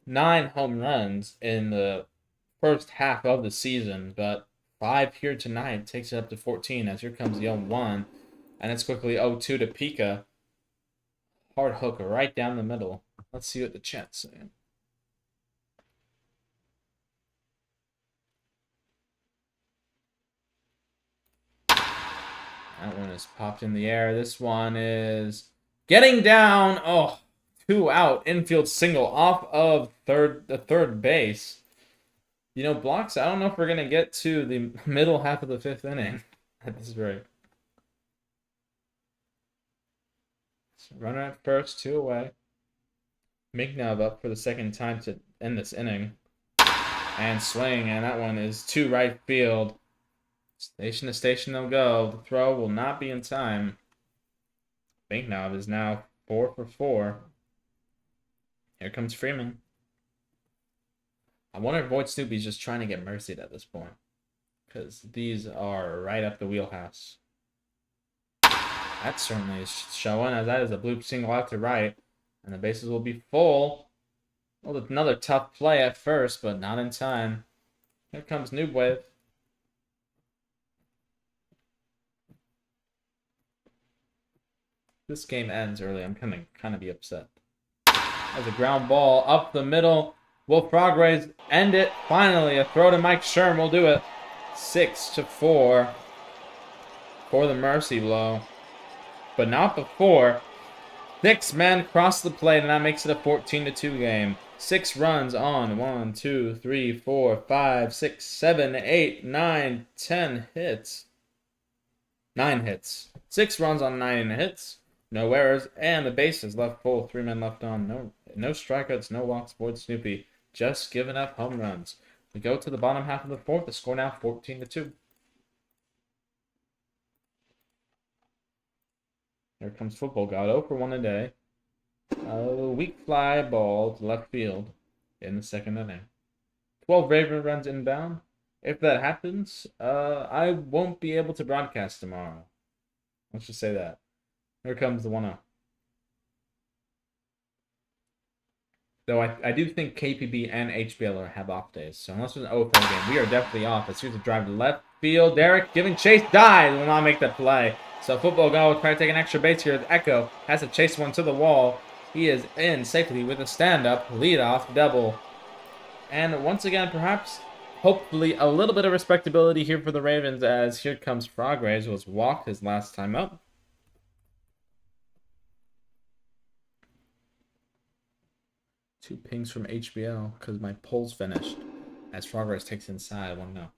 Nine home runs in the first half of the season, but 5 here tonight takes it up to 14 as here comes the 0-1. And it's quickly 0-2 to Pika. Hard hook right down the middle. Let's see what the chat's saying. That one is popped in the air. This one is getting down. Oh, 2 out. Infield single off of the third base. You know, blocks, I don't know if we're going to get to the middle half of the 5th inning at this rate. So runner at first, 2 away. Mignov up for the second time to end this inning. And swing, and that one is to right field. Station to station they'll go. The throw will not be in time. Mignov is now 4 for 4. Here comes Freeman. I wonder if VoidSnoopy's just trying to get mercied at this point. Because these are right up the wheelhouse. That certainly is showing, as that is a bloop single out to right. And the bases will be full. Well, another tough play at first, but not in time. Here comes Noob Wave. This game ends early. I'm kind of be upset. As a ground ball up the middle. Will Frogways end it? Finally, a throw to Mike Sherm will do it. 6-4 for the mercy blow. But not before. 6 men cross the plate, and that makes it a 14-2 game. 6 runs on 1, 2, 3, 4, 5, 6, 7, 8, 9, 10 hits. 9 hits. 6 runs on 9 hits. No errors, and the bases left full. 3 men left on. No strikeouts, no walks. VoidSnoopy just giving up home runs. We go to the bottom half of the 4th. The score now 14-2. Here comes football god. 0 for 1 today. A weak fly ball to left field in the 2nd inning. 12 Raven runs inbound. If that happens, I won't be able to broadcast tomorrow. Let's just say that. Here comes the 1-0. Though I do think KPB and HBL have off days. So unless it's an 0-4 game, we are definitely off. As here's a drive to left field. Derek giving chase. Dies. Will not make that play. So football guy will try to take an extra base here. Echo has to chase one to the wall. He is in safely with a stand-up leadoff double. And once again, perhaps, hopefully, a little bit of respectability here for the Ravens as here comes Frogways, who was walked his last time up. Two pings from HBL because my poll's finished. As Frogways takes inside 1-0.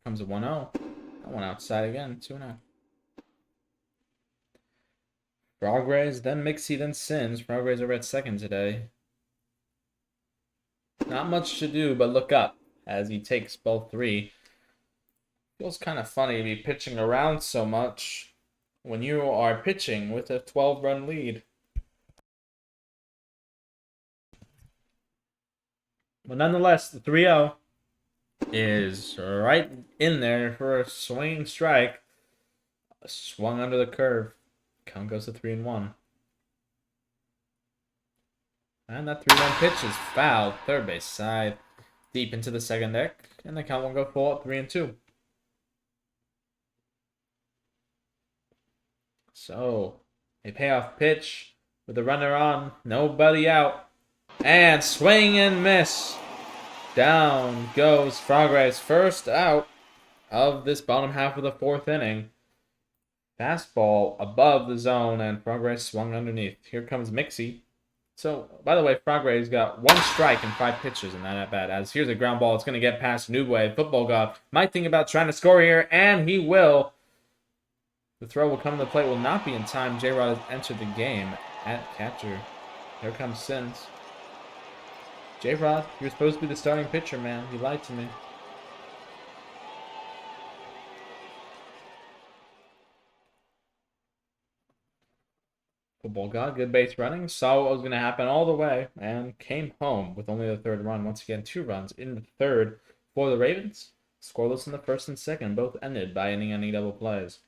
Comes a 1-0. That one outside again. 2-0. Frogways, then Mixie, then Sins. Frogways are at second today. Not much to do but look up as he takes both 3. Feels kind of funny to be pitching around so much when you are pitching with a 12-run lead. But nonetheless, the 3-0 is right in there for a swinging strike. Swung under the curve. Count goes to 3-1. And that 3-1 pitch is fouled. Third base side. Deep into the second deck. And the count will go full at 3-2. So, a payoff pitch with a runner on. Nobody out. And swing and miss. Down goes Frogre's first out of this bottom half of the 4th inning. Fastball above the zone, and Frogre swung underneath. Here comes Mixie. So, by the way, Frogre's got 1 strike and 5 pitches in that at-bat. As here's a ground ball. It's going to get past Newway. Football God might think about trying to score here, and he will. The throw will come to the plate. Will not be in time. J-Rod has entered the game at catcher. Here comes Sins. J-Rod, you're supposed to be the starting pitcher, man. You lied to me. Football God, good base running, saw what was going to happen all the way, and came home with only the 3rd run. Once again, 2 runs in the 3rd for the Ravens. Scoreless in the 1st and 2nd, both ended by inning-ending double plays.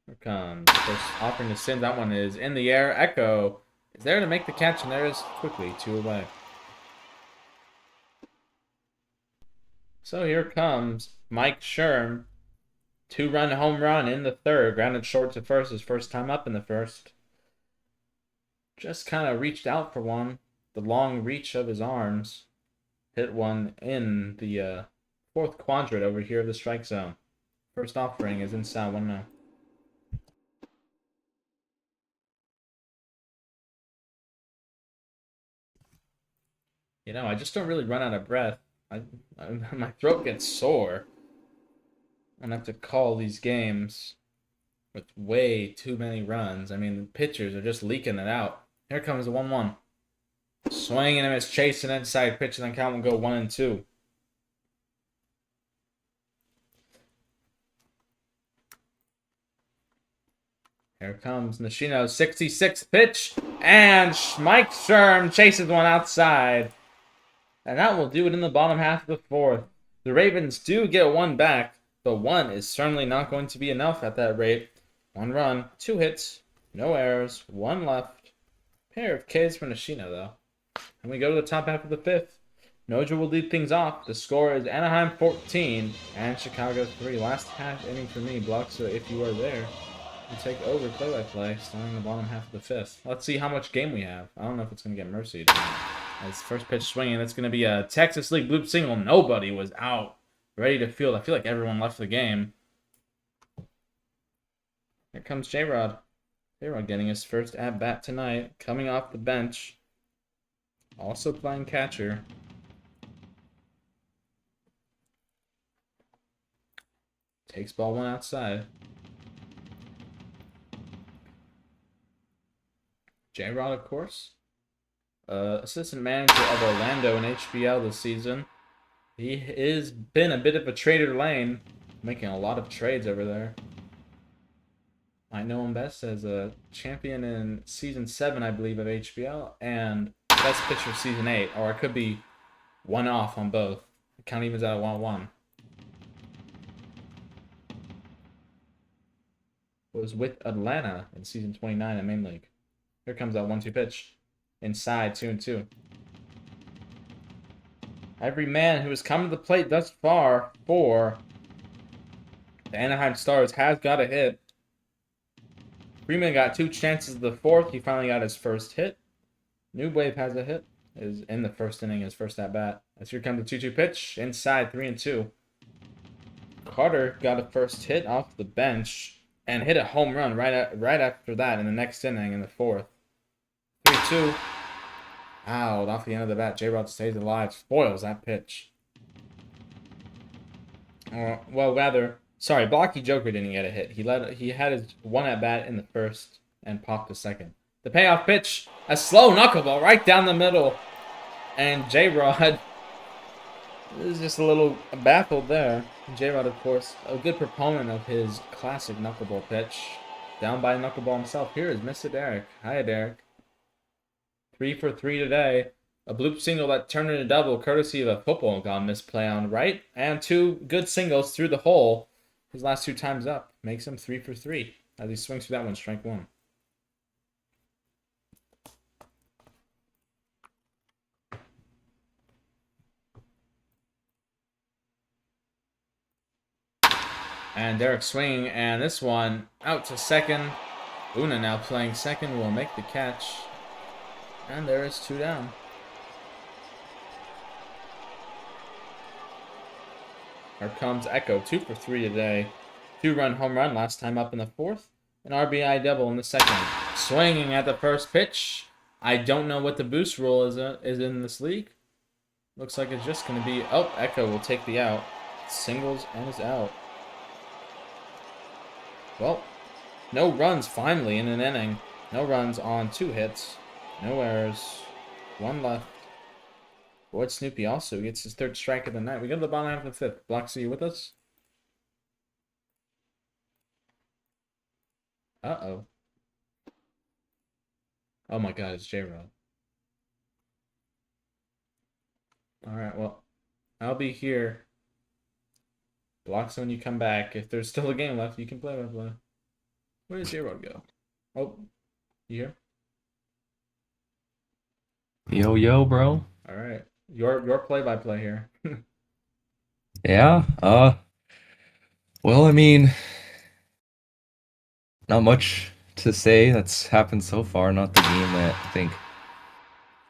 Here comes first offering to Sin. That one is in the air. Echo is there to make the catch, and there is quickly 2 away. So here comes Mike Sherm. 2-run home run in the 3rd. Grounded short to first. His first time up in the 1st. Just kind of reached out for one. The long reach of his arms. Hit one in the 4th quadrant over here of the strike zone. First offering is inside 1-0. You know, I just don't really run out of breath. My throat gets sore. I have to call these games with way too many runs. I mean, the pitchers are just leaking it out. Here comes the 1-1. Swinging and miss, chasing inside pitch, and then count will go 1-2. Here comes Nishino's 66th pitch, and Mike Sherm chases one outside. And that will do it in the bottom half of the 4th. The Ravens do get 1 back, but 1 is certainly not going to be enough at that rate. 1 run, 2 hits, no errors, 1 left. Pair of Ks for Nishino, though. And we go to the top half of the 5th. Noja will lead things off. The score is Anaheim 14 and Chicago 3. Last half inning for me, Block, so if you are there, you take over play-by-play, starting the bottom half of the 5th. Let's see how much game we have. I don't know if it's going to get mercied. As first pitch swinging, it's going to be a Texas League bloop single. Nobody was out, ready to field. I feel like everyone left the game. Here comes J-Rod. J-Rod getting his first at-bat tonight, coming off the bench. Also playing catcher. Takes ball 1 outside. J-Rod, of course. Assistant manager of Orlando in HBL this season. He has been a bit of a trader lane, making a lot of trades over there. I know him best as a champion in Season 7, I believe, of HBL, and best pitcher Season 8, or it could be 1 off on both. The count evens out at 1-1. Was with Atlanta in Season 29 in Main League. Here comes that 1-2 pitch. Inside, 2-2. Every man who has come to the plate thus far for the Anaheim Stars has got a hit. Freeman got 2 chances of the 4th. He finally got his first hit. New Wave has a hit. Is in the 1st inning, his first at-bat. As here comes the 2-2 pitch. Inside, 3-2. Carter got a first hit off the bench and hit a home run right after that in the next inning in the 4th. 3-2. Out off the end of the bat. J-Rod stays alive. Spoils that pitch. Well, rather, sorry, Blocky Joker didn't get a hit. He had his 1 at bat in the 1st and popped the 2nd. The payoff pitch, a slow knuckleball right down the middle, and J-Rod is just a little baffled there. J-Rod, of course, a good proponent of his classic knuckleball pitch. Down by knuckleball himself. Here is Mr. Derek. Hi, Derek. 3 for 3 today. A bloop single that turned into a double, courtesy of a football god misplay on right, and 2 good singles through the hole. His last 2 times up makes him 3 for 3 as he swings through that one, strike 1. And Derek swinging, and this one out to second. Una now playing second will make the catch. And there is 2 down. Here comes Echo, 2 for 3 today. 2-run home run last time up in the 4th. An RBI double in the 2nd. Swinging at the first pitch. I don't know what the boost rule is in this league. Looks like it's just going to be... Oh, Echo will take the out. Singles and is out. Well, no runs finally in an inning. No runs on 2 hits. No errors. 1 left. VoidSnoopy also gets his 3rd strike of the night. We go to the bottom half of the 5th. Blocks, are you with us? Uh-oh. Oh my god, it's J-Rod. Alright, well, I'll be here. Blocks when you come back. If there's still a game left, you can play by play. Where did J-Rod go? Oh, you here? Yo, yo, bro. Alright. Your play-by-play here. Yeah, well, I mean, not much to say that's happened so far. Not the game that I think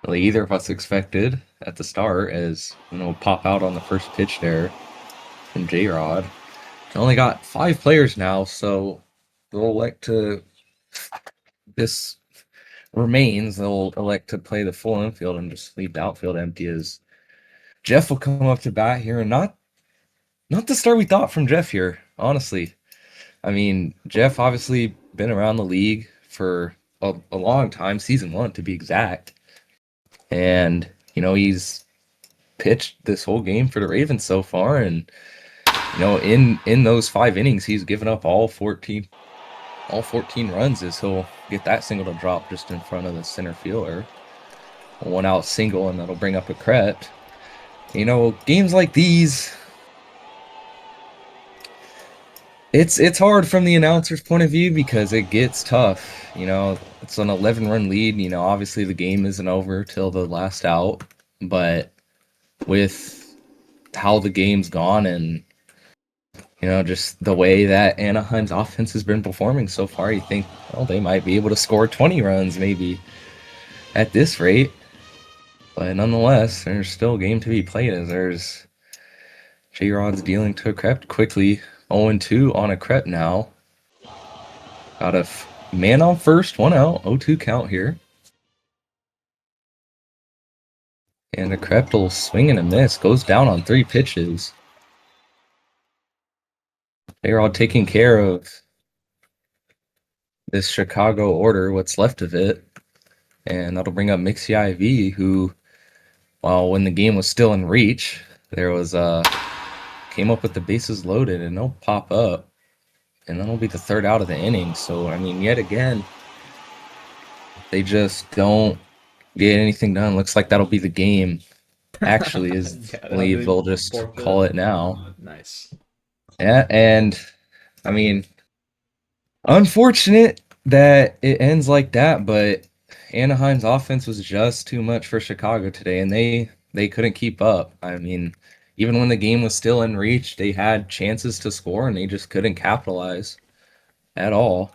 really either of us expected at the start, as pop out on the first pitch there from J-Rod. Only got 5 players now, so they'll elect to this remains. They'll elect to play the full infield and just leave the outfield empty. As Jeff will come up to bat here, and not the start we thought from Jeff here, honestly. I mean, Jeff obviously been around the league for a long time, season 1 to be exact. And, he's pitched this whole game for the Ravens so far. And, in those 5 innings, he's given up all 14 runs as he'll get that single to drop just in front of the center fielder. A 1-out single, and that'll bring up a cret. Games like these, it's hard from the announcer's point of view because it gets tough. It's an 11-run lead. Obviously the game isn't over till the last out, but with how the game's gone and just the way that Anaheim's offense has been performing so far, you think, well, they might be able to score 20 runs maybe at this rate. But nonetheless, there's still a game to be played as there's J-Rod's dealing to a Kret quickly. 0-2 on a Kret now. Got a man on first, 1 out, 0-2 count here. And a Kret will swing and a miss, goes down on 3 pitches. J-Rod taking care of this Chicago order, what's left of it. And that'll bring up Mixie IV, who, well, when the game was still in reach, there was came up with the bases loaded, and they'll pop up, and that'll be the 3rd out of the inning. So, I mean, yet again, they just don't get anything done. Looks like that'll be the game. Actually, is Yeah, believe they'll just call it now. Nice. Yeah, and I mean, unfortunate that it ends like that, but Anaheim's offense was just too much for Chicago today, and they couldn't keep up. I mean, even when the game was still in reach, they had chances to score, and they just couldn't capitalize at all.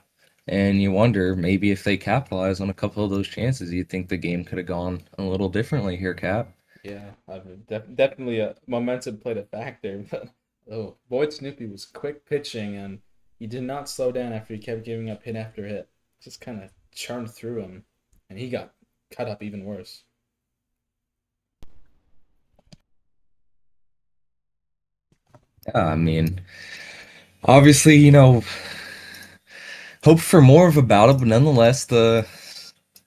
And you wonder, maybe if they capitalize on a couple of those chances, you'd think the game could have gone a little differently here, Cap. Yeah, definitely a momentum played a factor, but VoidSnoopy was quick pitching and he did not slow down after he kept giving up hit after hit. Just kind of churned through him, and he got cut up even worse. Yeah, I mean, obviously, hope for more of a battle, but nonetheless, the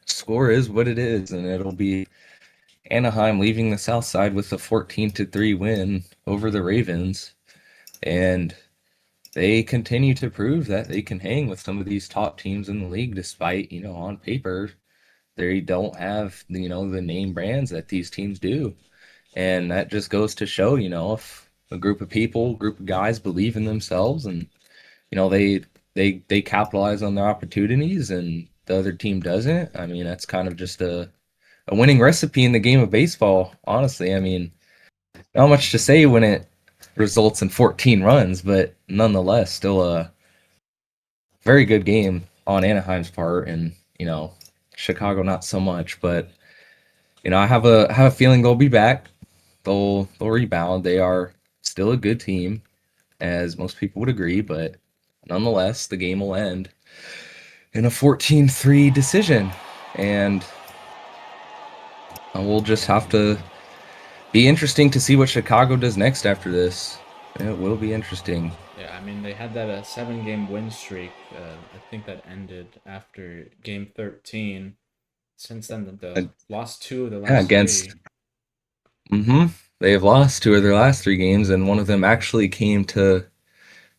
score is what it is, and it'll be Anaheim leaving the South Side with a 14-3 win over the Ravens, and they continue to prove that they can hang with some of these top teams in the league, despite, on paper, they don't have, the name brands that these teams do. And that just goes to show, if a group of people, group of guys believe in themselves and, they capitalize on their opportunities and the other team doesn't, I mean, that's kind of just a winning recipe in the game of baseball, honestly. I mean, not much to say when it results in 14 runs, but nonetheless, still a very good game on Anaheim's part, and Chicago not so much. But I have a feeling they'll be back. They'll rebound. They are still a good team, as most people would agree. But nonetheless, the game will end in a 14-3 decision, and we'll just have to be interesting to see what Chicago does next after this. It will be interesting. Yeah, I mean they had that 7 game win streak. I think that ended after game 13. Since then, Uh, the lost 2 of the yeah, last against 3. they have lost 2 of their last 3 games, and one of them actually came to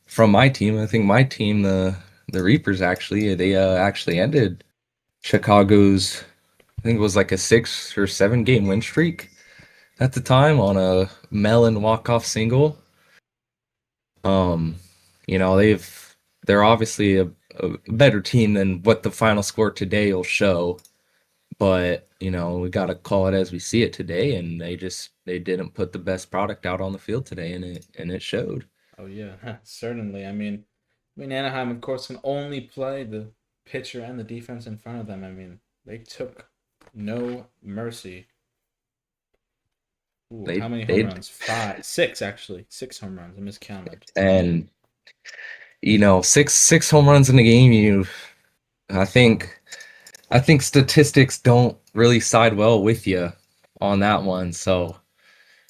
from my team. I think my team, the Reapers, actually they actually ended Chicago's. I think it was like a 6 or 7 game win streak at the time on a Mellon walk-off single. Um, they're obviously a better team than what the final score today will show. But we got to call it as we see it today, and they didn't put the best product out on the field today, and it showed. Oh yeah, certainly. I mean Anaheim, of course, can only play the pitcher and the defense in front of them. I mean they took no mercy. Ooh, how They many home they runs? 5, 6 actually. 6 home runs. I miscounted. and 6 home runs in the game. I think I think statistics don't really side well with you on that one. So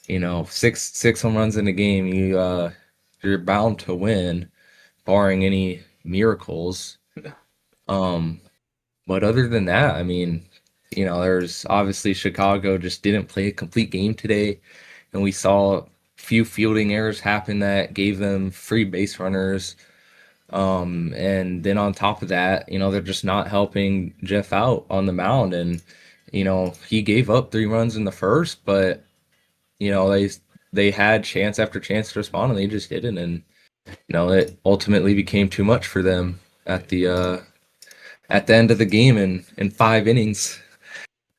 6 home runs in a game, you're bound to win, barring any miracles. Um, but other than that, I mean, there's obviously Chicago just didn't play a complete game today, and we saw a few fielding errors happen that gave them free base runners. And then on top of that, they're just not helping Jeff out on the mound, and he gave up 3 runs in the first, but they had chance after chance to respond, and they just didn't, and it ultimately became too much for them at the end of the game in 5 innings.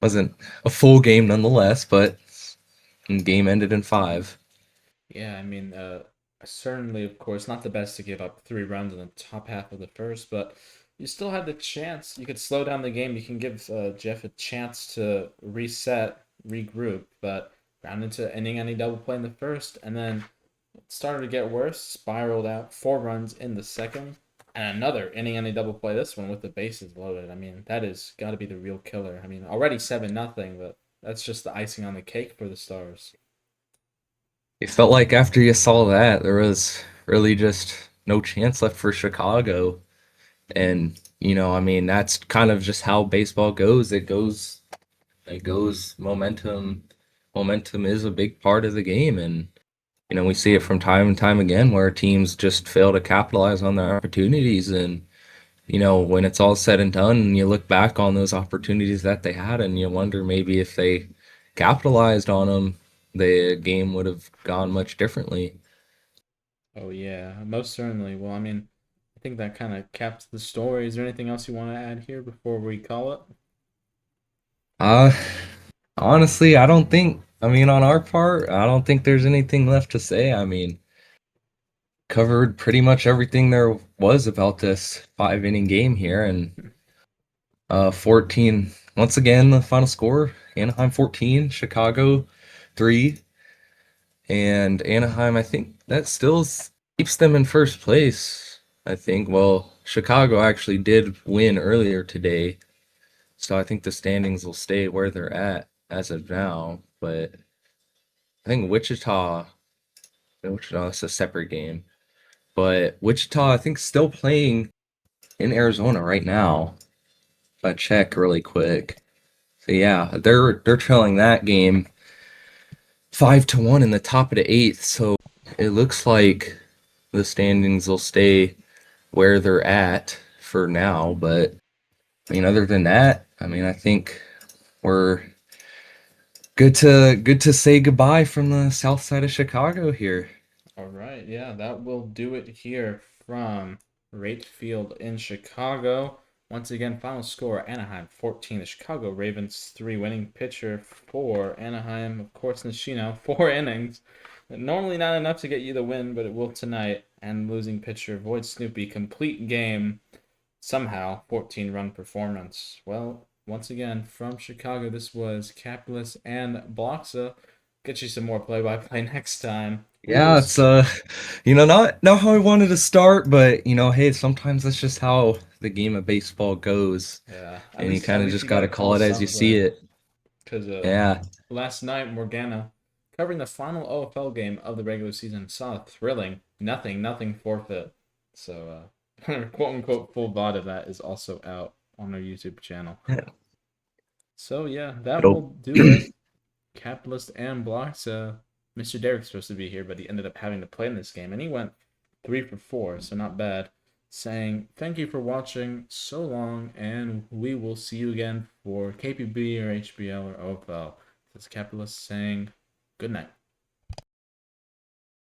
Wasn't a full game nonetheless, but the game ended in 5. Yeah, I mean, certainly, of course, not the best to give up 3 runs in the top half of the first, but you still had the chance. You could slow down the game. You can give Jeff a chance to reset, regroup, but ground into inning any double play in the first, and then it started to get worse. Spiraled out 4 runs in the second, and another inning any double play. This one with the bases loaded. I mean, that is got to be the real killer. I mean, already 7-0, but that's just the icing on the cake for the Stars. It felt like after you saw that, there was really just no chance left for Chicago. And, I mean, that's kind of just how baseball goes. It goes momentum. Momentum is a big part of the game. And, we see it from time and time again where teams just fail to capitalize on their opportunities. And, when it's all said and done, and you look back on those opportunities that they had, and you wonder maybe if they capitalized on them, the game would have gone much differently. Oh yeah, most certainly. Well, I mean, I think that kind of caps the story. Is there anything else you want to add here before we call it? Uh, Honestly, I don't think, I mean, on our part, I don't think there's anything left to say. I mean, covered pretty much everything there was about this 5 inning game here, and 14, once again, the final score, Anaheim 14, Chicago 3. And Anaheim, I think that still keeps them in first place. I think. Well, Chicago actually did win earlier today, so I think the standings will stay where they're at as of now. But I think Wichita, it's a separate game. But Wichita, I think, still playing in Arizona right now. If I check really quick. So yeah, they're trailing that game 5-1 in the top of the eighth. So it looks like the standings will stay where they're at for now. But I mean, other than that, I mean, I think we're good to say goodbye from the south side of Chicago here. All right, yeah, that will do it here from Rate Field in Chicago. Once again, final score Anaheim 14, the Chicago Ravens 3, winning pitcher for Anaheim, of course, Nishino, 4 innings. Normally not enough to get you the win, but it will tonight. And losing pitcher VoidSnoopy, complete game, somehow 14-run performance. Well, once again, from Chicago, this was Capitalist and Bloxa. Get you some more play-by-play next time. We will. Yeah, it's not how I wanted to start, but hey, sometimes that's just how the game of baseball goes, Yeah, and you at kind of least just you got gotta to call call it as you see something. it. Because Yeah. last night, Morgana, covering the final OFL game of the regular season, saw a thrilling nothing forfeit. So, quote unquote, full VOD of that is also out on our YouTube channel. So, yeah, that It'll will do it. Capitalist and Blocks. Mr. Derek's supposed to be here, but he ended up having to play in this game, and he went 3 for 4, so not bad. Saying thank you for watching so long, and we will see you again for KPB or HBL or OFL. This is Capitalist saying good night.